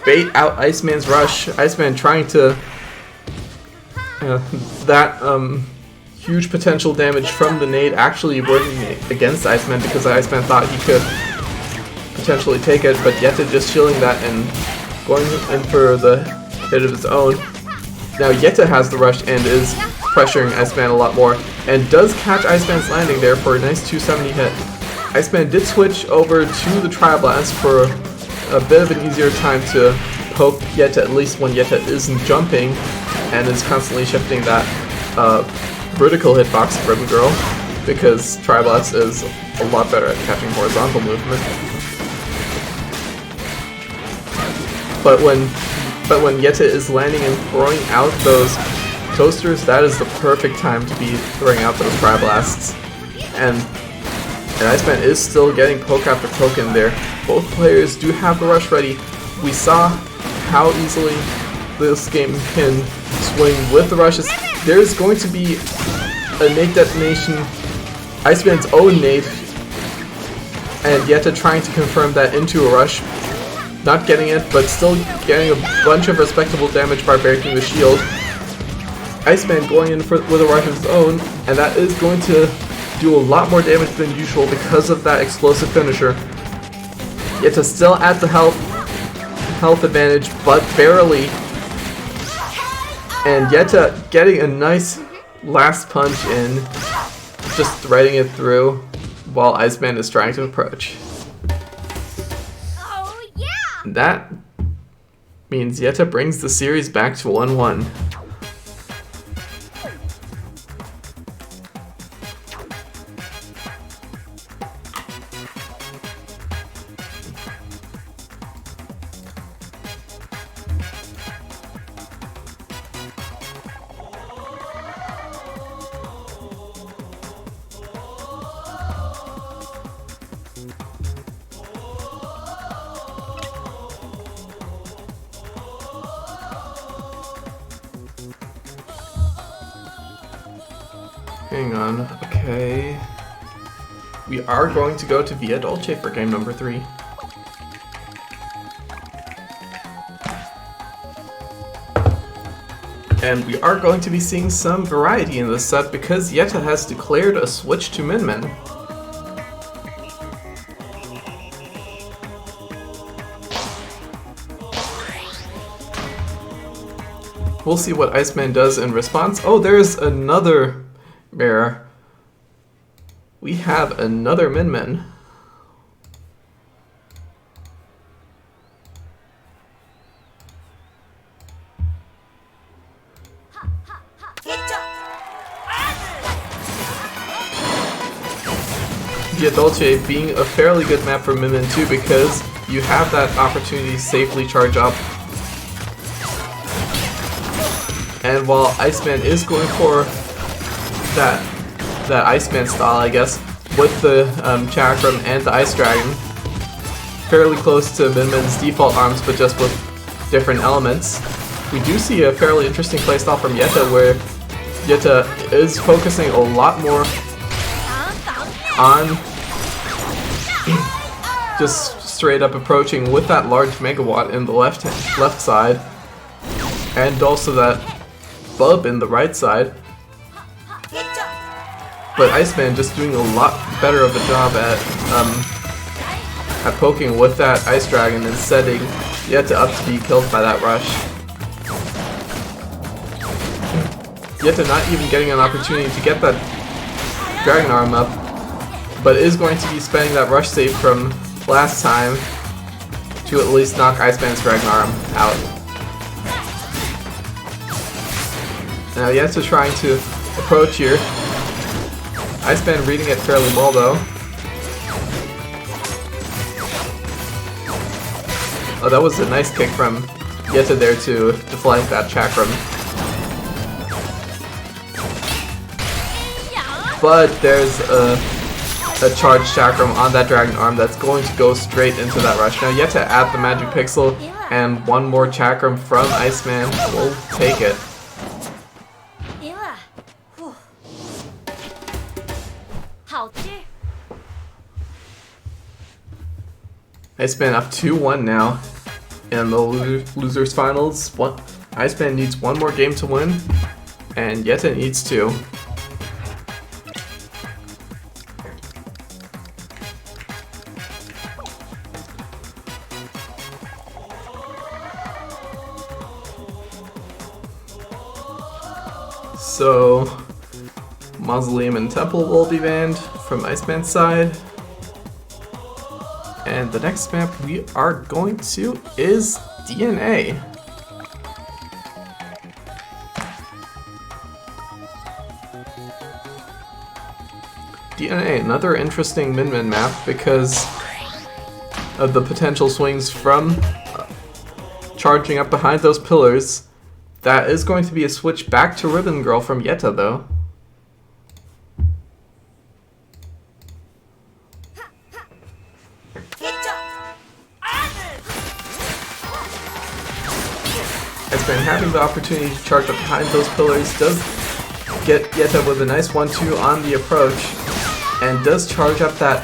bait out Iceman's rush. Iceman trying to huge potential damage from the nade actually working against Iceman because Iceman thought he could potentially take it, but Yetta just shielding that and going in for the hit of his own. Now Yetta has the rush and is pressuring Iceman a lot more and does catch Iceman's landing there for a nice 270 hit. Iceman did switch over to the Tri-Blast for a bit of an easier time to poke Yetta, at least when Yetta isn't jumping and is constantly shifting that vertical hitbox for the girl, because Tri-Blast is a lot better at catching horizontal movement. But when Yetta is landing and throwing out those toasters, that is the perfect time to be throwing out those Tri-Blasts. And Iceman is still getting poke after poke in there. Both players do have the rush ready. We saw how easily this game can swing with the rushes. There's going to be a nade detonation, Iceman's own nade, and Yetta trying to confirm that into a rush. Not getting it, but still getting a bunch of respectable damage by breaking the shield. Iceman going in with a rush of his own, and that is going to do a lot more damage than usual because of that explosive finisher. Yetta still at the health advantage, but barely. And Yetta getting a nice last punch in, just threading it through while Iceman is trying to approach. Oh yeah! That means Yetta brings the series back to 1-1. Hang on, okay. We are going to go to Via Dolce for game number 3. And we are going to be seeing some variety in this set because Yetta has declared a switch to Min Min. We'll see what Iceman does in response. Oh, there's another bear. We have another Min Min. Via Dolce being a fairly good map for Min Min too, because you have that opportunity to safely charge up. And while Iceman is going for that Iceman style, I guess, with the Chakram and the Ice Dragon, fairly close to Min Min's default arms, but just with different elements, we do see a fairly interesting playstyle from Yetta, where Yetta is focusing a lot more on just straight up approaching with that large megawatt in the left side, and also that bub in the right side. But Iceman just doing a lot better of a job at poking with that Ice Dragon and setting Yetta up to be killed by that rush. Yetta not even getting an opportunity to get that Dragon Arm up, but is going to be spending that rush save from last time to at least knock Iceman's Dragon Arm out. Now Yetta trying to approach here. Iceman reading it fairly well though. Oh, that was a nice kick from Yetta there to deflect that Chakram. But there's a charged Chakram on that Dragon Arm that's going to go straight into that rush. Now Yetta at the Magic Pixel, and one more Chakram from Iceman will take it. Iceman up 2-1 now in the losers finals. Iceman needs one more game to win, and Yetta needs two. So, Mausoleum and Temple will be banned from Iceman's side. And the next map we are going to is DNA. DNA, another interesting Min Min map because of the potential swings from charging up behind those pillars. That is going to be a switch back to Ribbon Girl from Yetta though. Iceman having the opportunity to charge up behind those pillars does get Yetta with a nice 1-2 on the approach, and does charge up that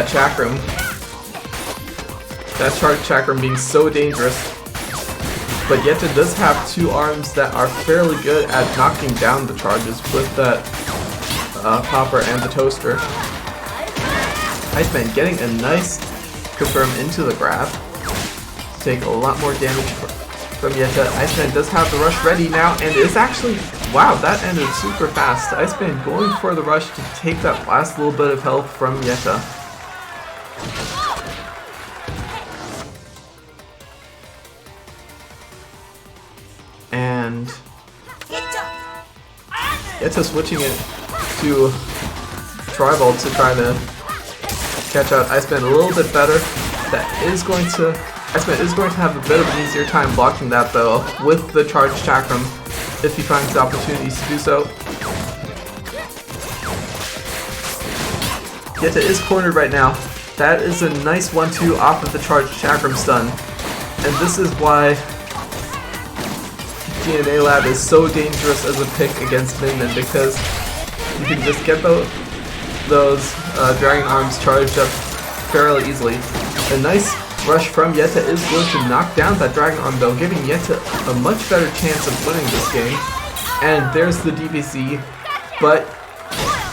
Chakram. That charged Chakram being so dangerous. But Yetta does have two arms that are fairly good at knocking down the charges with that Popper and the Toaster. Iceman getting a nice confirm into the grab. Take a lot more damage from Yetta. Iceman does have the rush ready now, and it's actually, wow, that ended super fast. Iceman going for the rush to take that last little bit of health from Yetta. And Yetta switching it to Tribal to try to catch out Iceman a little bit better. Iceman is going to have a bit of an easier time blocking that though, with the charged Chakram, if he finds the opportunities to do so. Yetta is cornered right now. That is a nice 1-2 off of the charged Chakram stun. And this is why DNA Lab is so dangerous as a pick against Min Min, because you can just get those Dragon Arms charged up fairly easily. A nice rush from Yetta is going to knock down that Dragon Arm though, giving Yetta a much better chance of winning this game. And there's the DPC, but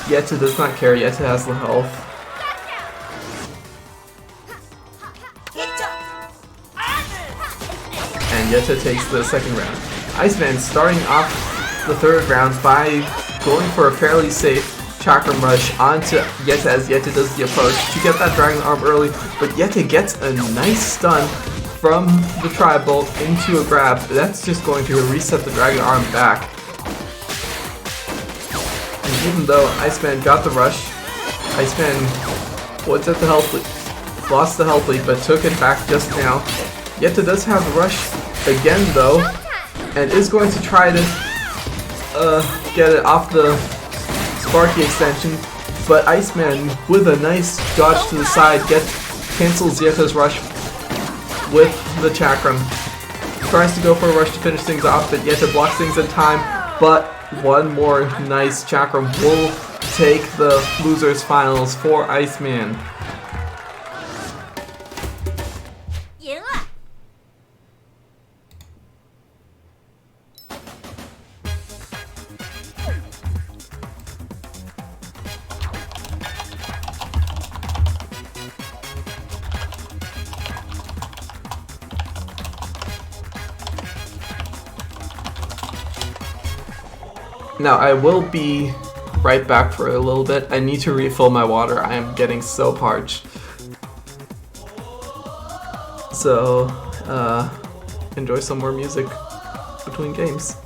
Yetta does not care. Yetta has the health. And Yetta takes the second round. Iceman starting off the third round by going for a fairly safe Chakram rush onto Yetta as Yetta does the approach to get that Dragon Arm early, but Yetta gets a nice stun from the Tri-Bolt into a grab. That's just going to reset the Dragon Arm back. And even though Iceman got the rush. Iceman was at the health lead, lost the health lead, but took it back just now. Yetta does have the rush again though, and is going to try to get it off the Sparky extension, but Iceman with a nice dodge to the side cancels Yetta's rush with the chakram. Tries to go for a rush to finish things off, but Yetta blocks things in time, but one more nice chakram will take the losers finals for Iceman. Now I will be right back for a little bit. I need to refill my water. I am getting so parched. So, enjoy some more music between games.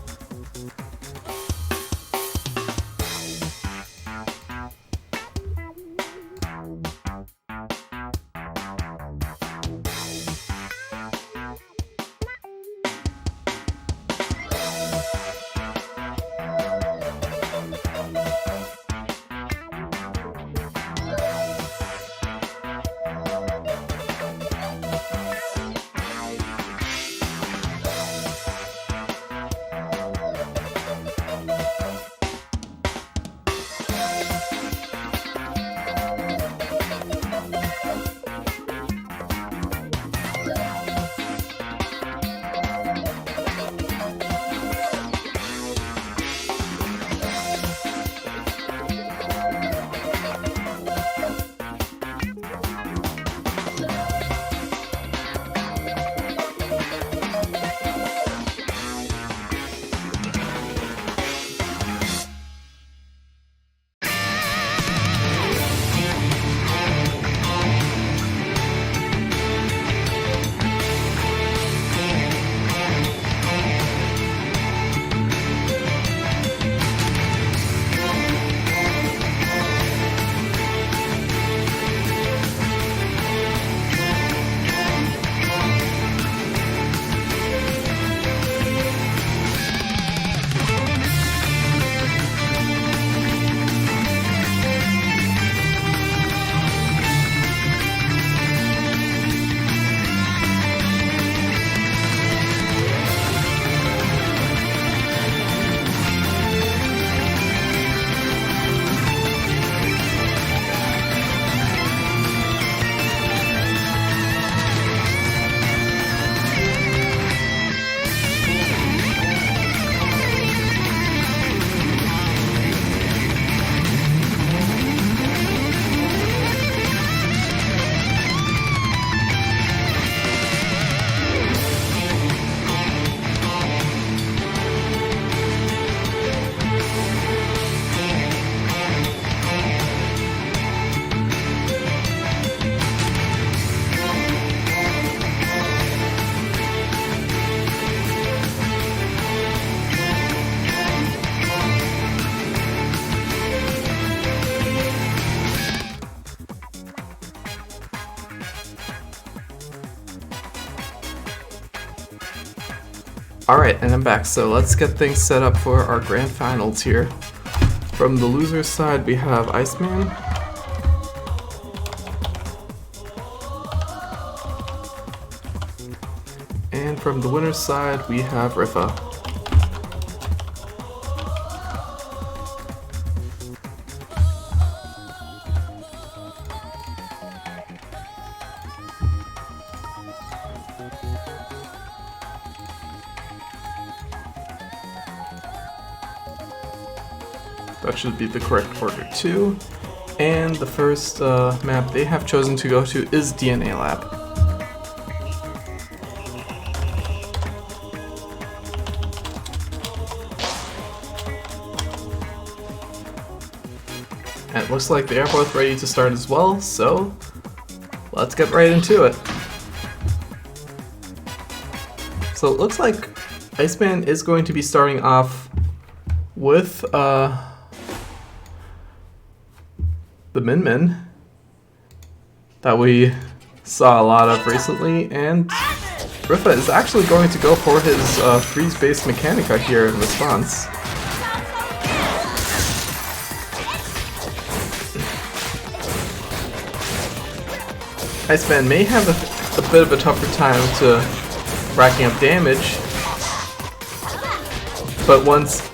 Alright, and I'm back, so let's get things set up for our grand finals here. From the loser's side, we have Iceman. And from the winner's side, we have Rifa. That should be the correct order too. And the first map they have chosen to go to is DNA Lab. And it looks like they are both ready to start as well, so let's get right into it. So it looks like Iceman is going to be starting off with the Min Min that we saw a lot of recently, and Bertha is actually going to go for his freeze-based Mechanica here in response. Iceman may have a bit of a tougher time to racking up damage, but once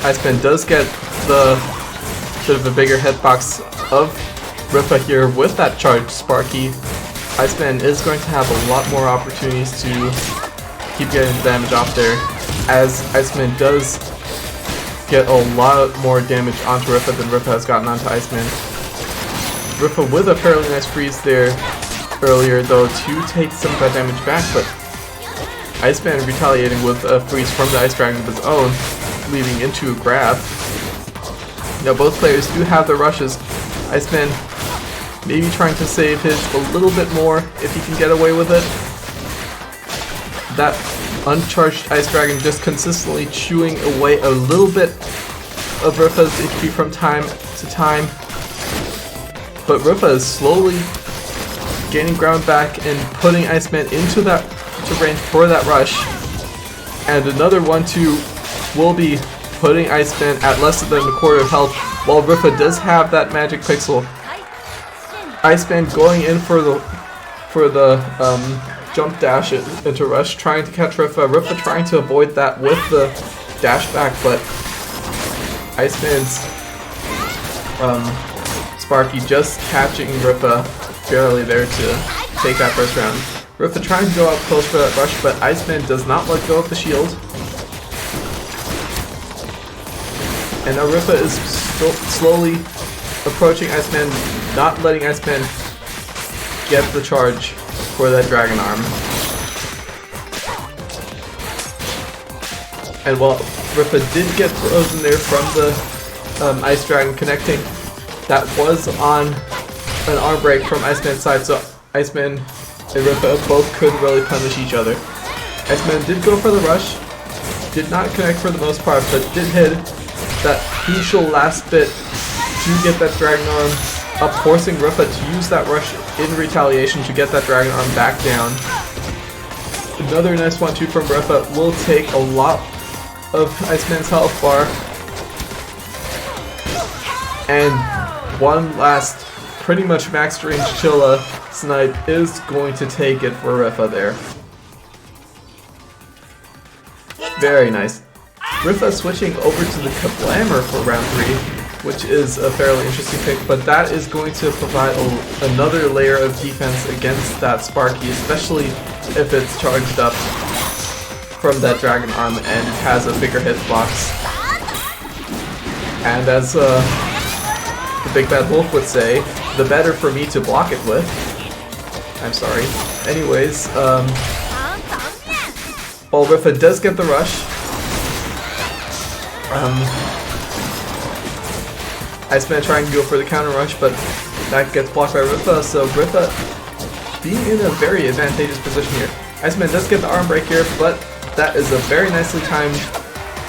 Iceman does get the bit of a bigger hitbox of Ripa here with that charged Sparky, Iceman is going to have a lot more opportunities to keep getting damage off there, as Iceman does get a lot more damage onto Ripa than Ripa has gotten onto Iceman. Ripa with a fairly nice freeze there earlier though to take some of that damage back, but Iceman retaliating with a freeze from the Ice Dragon of his own, leading into a grab. Now both players do have their rushes. Iceman maybe trying to save his a little bit more if he can get away with it. That uncharged Ice Dragon just consistently chewing away a little bit of Ripa's HP from time to time. But Ripa is slowly gaining ground back and putting Iceman into range for that rush. And another 1-2 will be putting Iceman at less than a quarter of health, while Ripa does have that magic pixel. Iceman going in for the jump dash into rush, trying to catch Ripa. Ripa trying to avoid that with the dash back, but Iceman's Sparky just catching Ripa barely there to take that first round. Ripa trying to go up close for that rush, but Iceman does not let go of the shield. And now Ripa is slowly approaching Iceman, not letting Iceman get the charge for that Dragon Arm. And while Ripa did get frozen there from the Ice Dragon connecting, that was on an arm break from Iceman's side, so Iceman and Ripa both couldn't really punish each other. Iceman did go for the rush, did not connect for the most part, but did hit that crucial last bit to get that Dragon Arm up, forcing Ripa to use that rush in retaliation to get that Dragon Arm back down. Another nice 1-2 from Bertha will take a lot of Iceman's health bar. And one last pretty much max range Chilla snipe is going to take it for Ripa there. Very nice. Ripa switching over to the Kablammer for round 3, which is a fairly interesting pick, but that is going to provide another layer of defense against that Sparky, especially if it's charged up from that Dragon Arm and has a bigger hitbox. And as the Big Bad Wolf would say, the better for me to block it with. I'm sorry. Anyways, while Ripa does get the rush, Iceman trying to go for the counter rush, but that gets blocked by Ripa, so Ripa being in a very advantageous position here. Iceman does get the arm break here, but that is a very nicely timed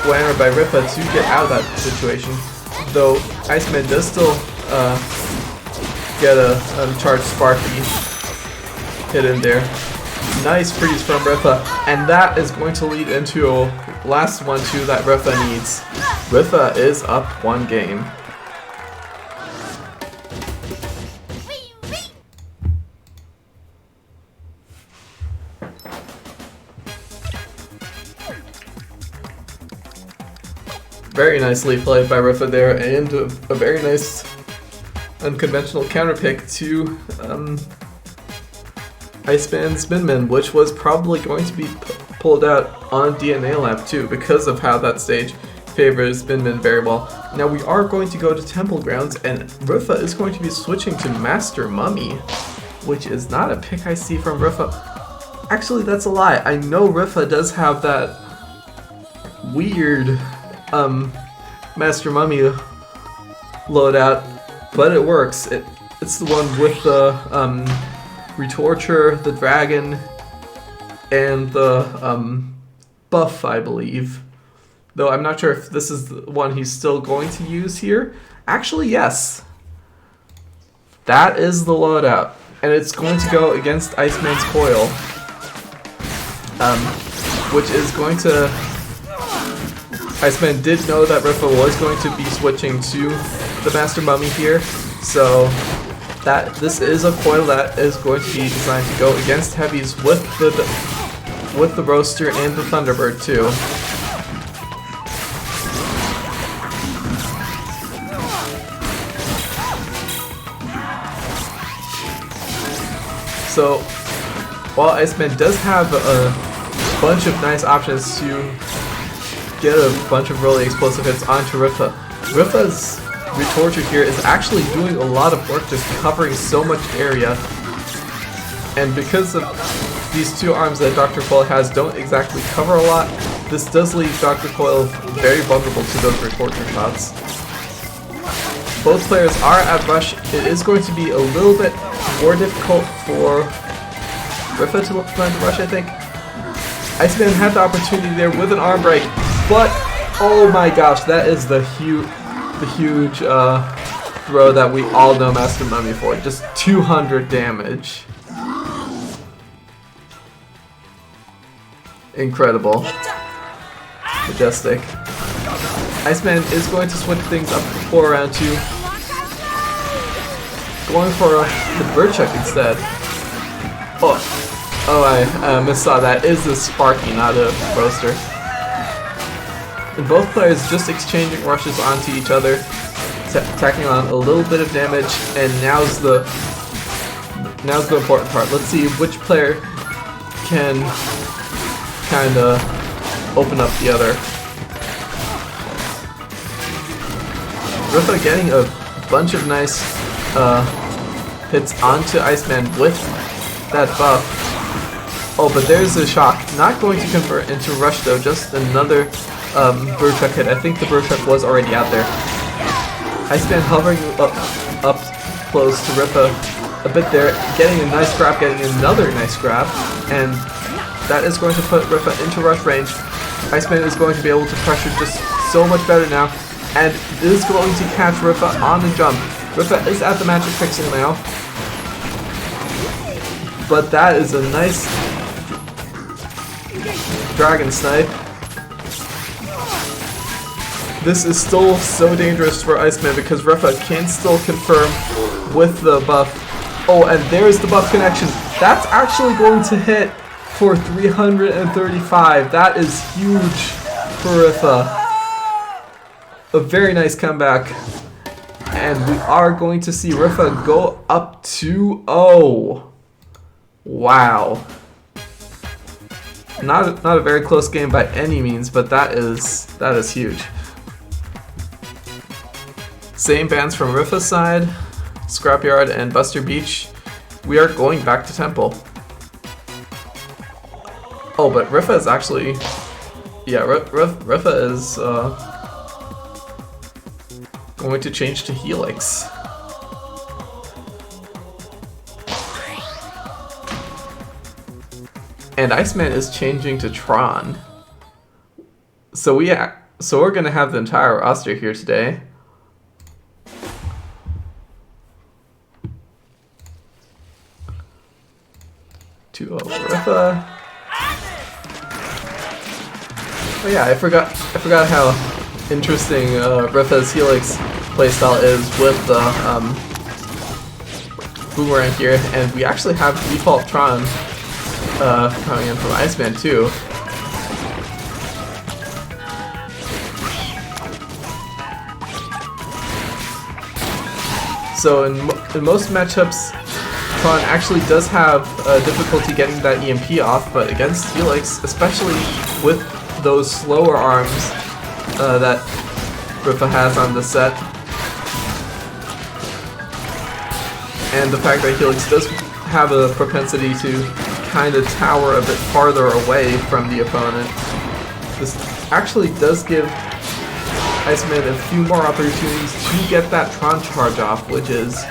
Glamour by Ripa to get out of that situation. Though Iceman does still get a charged Sparky hit in there. Nice freeze from Bertha, and that is going to lead into a last 1-2 that Bertha needs. Bertha is up 1 game. Very nicely played by Bertha there, and a very nice unconventional counter pick to Iceman's Min Min, which was probably going to be pulled out on DNA Lab too, because of how that stage favors Min Min very well. Now we are going to go to Temple Grounds, and Bertha is going to be switching to Master Mummy, which is not a pick I see from Bertha. Actually, that's a lie. I know Bertha does have that weird Master Mummy loadout, but it works. It's the one with the Retorture, the Dragon, and the buff, I believe. Though I'm not sure if this is the one he's still going to use here. Actually, yes. that is the loadout. And it's going to go against Iceman's Coil. Which is going to... Iceman did know that Rifa was going to be switching to the Master Mummy here, so this is a coil that is going to be designed to go against heavies with the Roaster and the Thunderbird too. So while Iceman does have a bunch of nice options to get a bunch of really explosive hits onto Rifa, Rifa's Retorture here is actually doing a lot of work, just covering so much area. And because of these two arms that Dr. Coil has don't exactly cover a lot, this does leave Dr. Coil very vulnerable to those Retorture shots. Both players are at rush. It is going to be a little bit more difficult for Rifa to find the rush, I think. Iceman had the opportunity there with an arm break, but oh my gosh, that is the huge throw that we all know Master Mummy for. Just 200 damage. Incredible. Majestic. Iceman is going to switch things up for round 2. Going for the Birdchuck instead. Oh, I missaw that. Is the Sparky, not a Roaster. And both players just exchanging rushes onto each other, tacking on a little bit of damage, and now's the important part. Let's see which player can kind of open up the other. Rifa getting a bunch of nice hits onto Iceman with that buff. Oh, but there's a shock. Not going to convert into rush though, just another Birdchuck hit. I think the Birdchuck was already out there. Iceman hovering up close to Rifa a bit there, getting a nice grab, getting another nice grab, and that is going to put Rifa into rush range. Iceman is going to be able to pressure just so much better now, and is going to catch Rifa on the jump. Rifa is at the magic pixel now, but that is a nice Dragon Snipe. This is still so dangerous for Iceman because Rifa can still confirm with the buff. Oh, and there's the buff connection. That's actually going to hit for 335. That is huge for Rifa. A very nice comeback. And we are going to see Rifa go up 2-0. Wow. Not a very close game by any means, but that is huge. Same bans from Rifa's side, Scrapyard and Buster Beach. We are going back to Temple. Oh, but Rifa is actually... Yeah, Rifa is going to change to Helix. And Iceman is changing to Tron. So we're gonna have the entire roster here today. Rifa. Oh yeah, I forgot how interesting Rifa's Helix playstyle is with the Boomerang here, and we actually have default Tron coming in from Iceman too. So in most matchups, Tron actually does have difficulty getting that EMP off, but against Helix, especially with those slower arms that Rifa has on the set, and the fact that Helix does have a propensity to kind of tower a bit farther away from the opponent, this actually does give Iceman a few more opportunities to get that Tron charge off, which is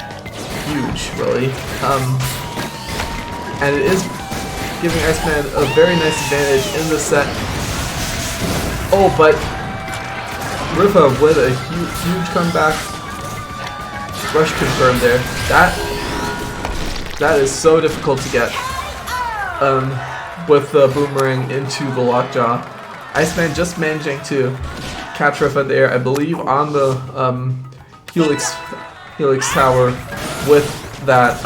huge, really. And it is giving Iceman a very nice advantage in the set. Oh, but Rifa with a huge comeback. Rush confirmed there. That That is so difficult to get with the boomerang into the lockjaw. Iceman just managing to catch Rifa there, I believe, on the Helix Tower with that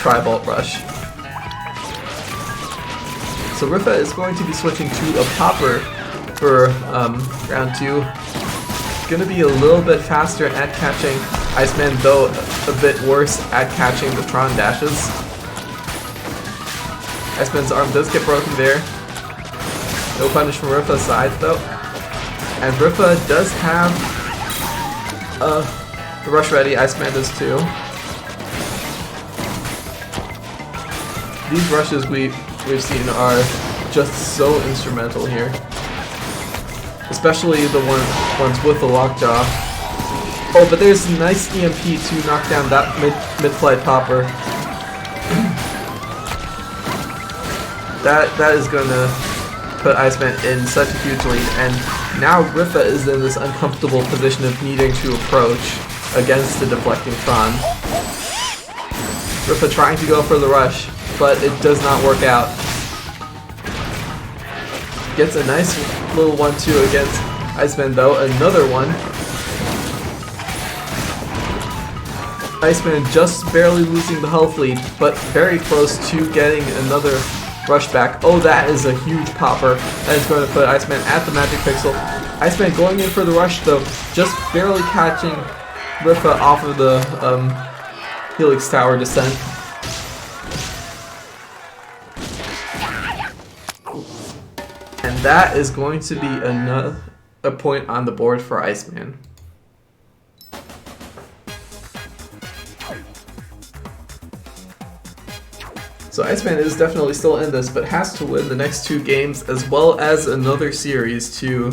Tri-Bolt rush. So Rifa is going to be switching to a popper for round 2. Going to be a little bit faster at catching Iceman, though a bit worse at catching the Tron dashes. Iceman's arm does get broken there. No punish from Rifa's side though. And Rifa does have the rush ready, Iceman does too. These rushes we've seen are just so instrumental here. Especially the ones with the lockjaw. Oh, but there's a nice EMP to knock down that mid-flight popper. That is gonna put Iceman in such a huge lead, and now Rifa is in this uncomfortable position of needing to approach against the deflecting Tron. Rifa trying to go for the rush, but it does not work out. Gets a nice little 1-2 against Iceman though, another one. Iceman just barely losing the health lead, but very close to getting another rush back. Oh, that is a huge popper. That is going to put Iceman at the magic pixel. Iceman going in for the rush though, just barely catching Rifa off of the Helix Tower descent. And that is going to be a point on the board for Iceman. So Iceman is definitely still in this, but has to win the next 2 games as well as another series to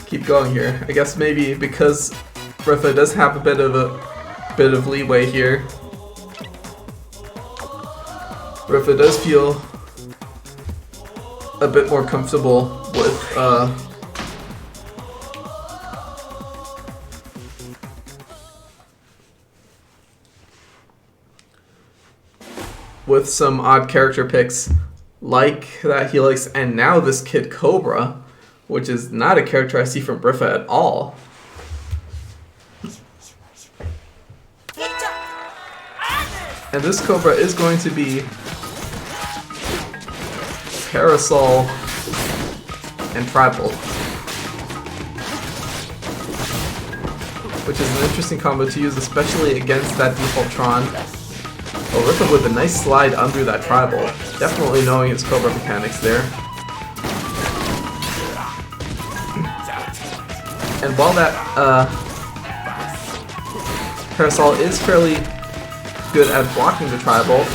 keep going here. I guess maybe because Bertha does have a bit of leeway here. Bertha does feel a bit more comfortable with some odd character picks like that Helix, and now this kid Cobra, which is not a character I see from Prepa at all. And this Cobra is going to be Parasol and Trampled, which is an interesting combo to use, especially against that default Tron. Oh, Bertha with a nice slide under that Tri-Bolt. Definitely knowing its Cobra mechanics there. And while that Parasol is fairly good at blocking the Tri-Bolt,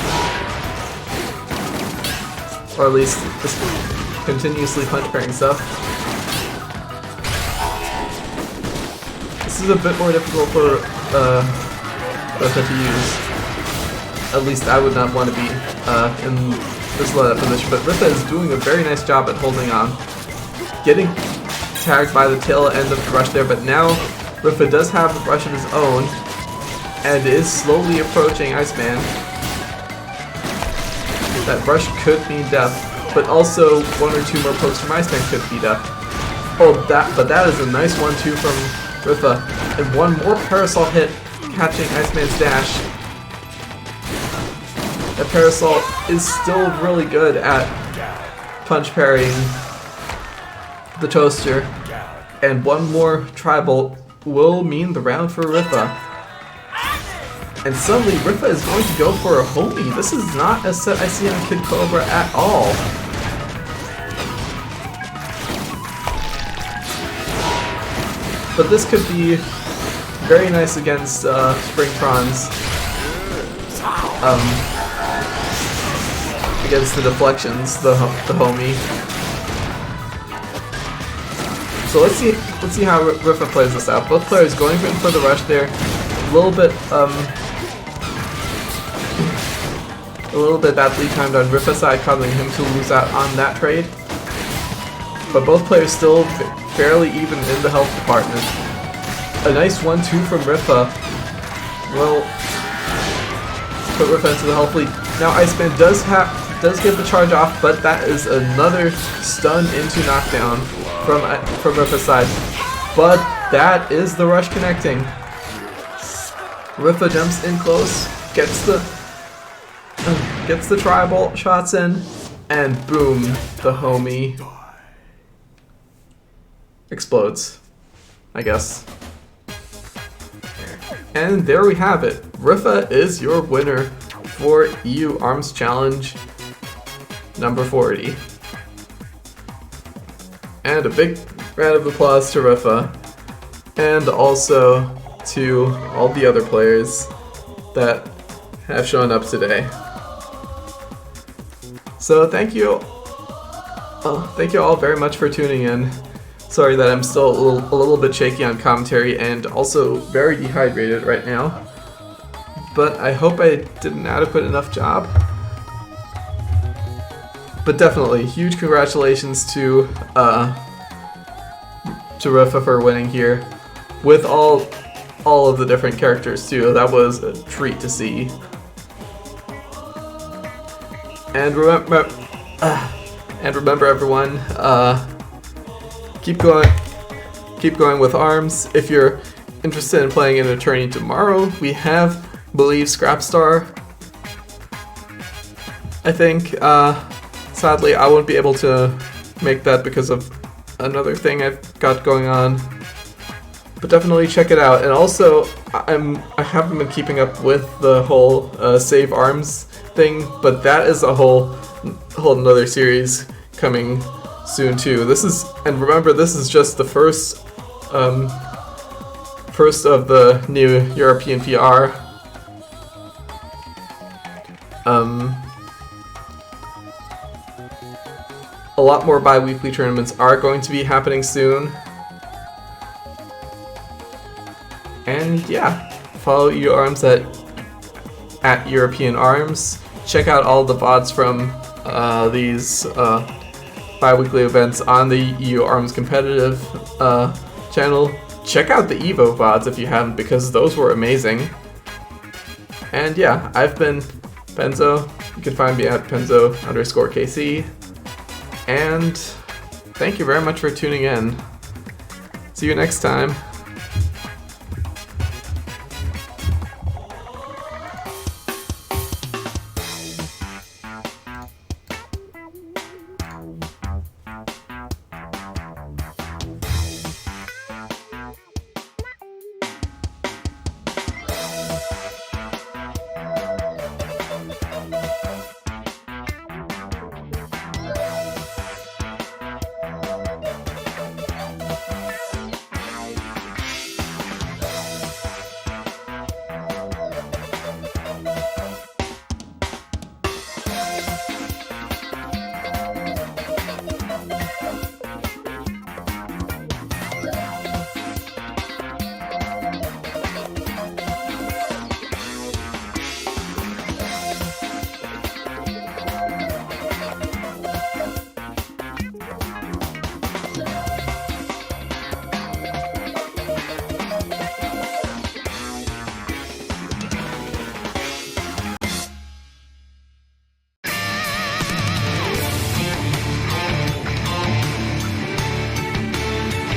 or at least just continuously punch parrying stuff, this is a bit more difficult for Bertha to use. At least I would not want to be in this low position, but Bertha is doing a very nice job at holding on. Getting tagged by the tail end of the rush there, but now Bertha does have a rush of his own, and is slowly approaching Iceman. That rush could mean death, but also 1 or 2 more pokes from Iceman could be death. Oh, but that is a nice 1-2 from Bertha, and 1 more Parasol hit catching Iceman's dash. That Parasol is still really good at punch parrying the Toaster, and 1 more Tri-Bolt will mean the round for Rifa. And suddenly Rifa is going to go for a homie. This is not a set I see on Kid Cobra at all. But this could be very nice against Springtron's against the deflections, the homie. So let's see how Rifa plays this out. Both players going in for the rush there. A little bit badly timed on Rifa's side, causing him to lose out on that trade. But both players still fairly even in the health department. A nice 1-2 from Bertha, will put Rifa into the health lead. Now Iceman does get the charge off, but that is another stun into knockdown from Rifa's side. But that is the rush connecting. Rifa jumps in close, gets the tribal shots in, and boom, the homie explodes, I guess. And there we have it. Rifa is your winner for EU Arms Challenge number 40. And a big round of applause to Rifa, and also to all the other players that have shown up today. So thank you all very much for tuning in. Sorry that I'm still a little bit shaky on commentary and also very dehydrated right now. But I hope I did an adequate enough job. But definitely, huge congratulations to Rifa for winning here, with all of the different characters too. That was a treat to see. And remember everyone, keep going with arms. If you're interested in playing an attorney tomorrow, we have, believe, Scrapstar. I think, sadly, I won't be able to make that because of another thing I've got going on. But definitely check it out. And also, I haven't been keeping up with the whole save arms thing, but that is a whole another series coming soon too. And remember, this is just the first of the new European PR. A lot more bi-weekly tournaments are going to be happening soon. And yeah, follow EU Arms at European Arms. Check out all the VoDs from these bi-weekly events on the EU Arms competitive channel. Check out the Evo VoDs if you haven't, because those were amazing. And yeah, I've been Penzo. You can find me at Penzo_KC. And thank you very much for tuning in. See you next time.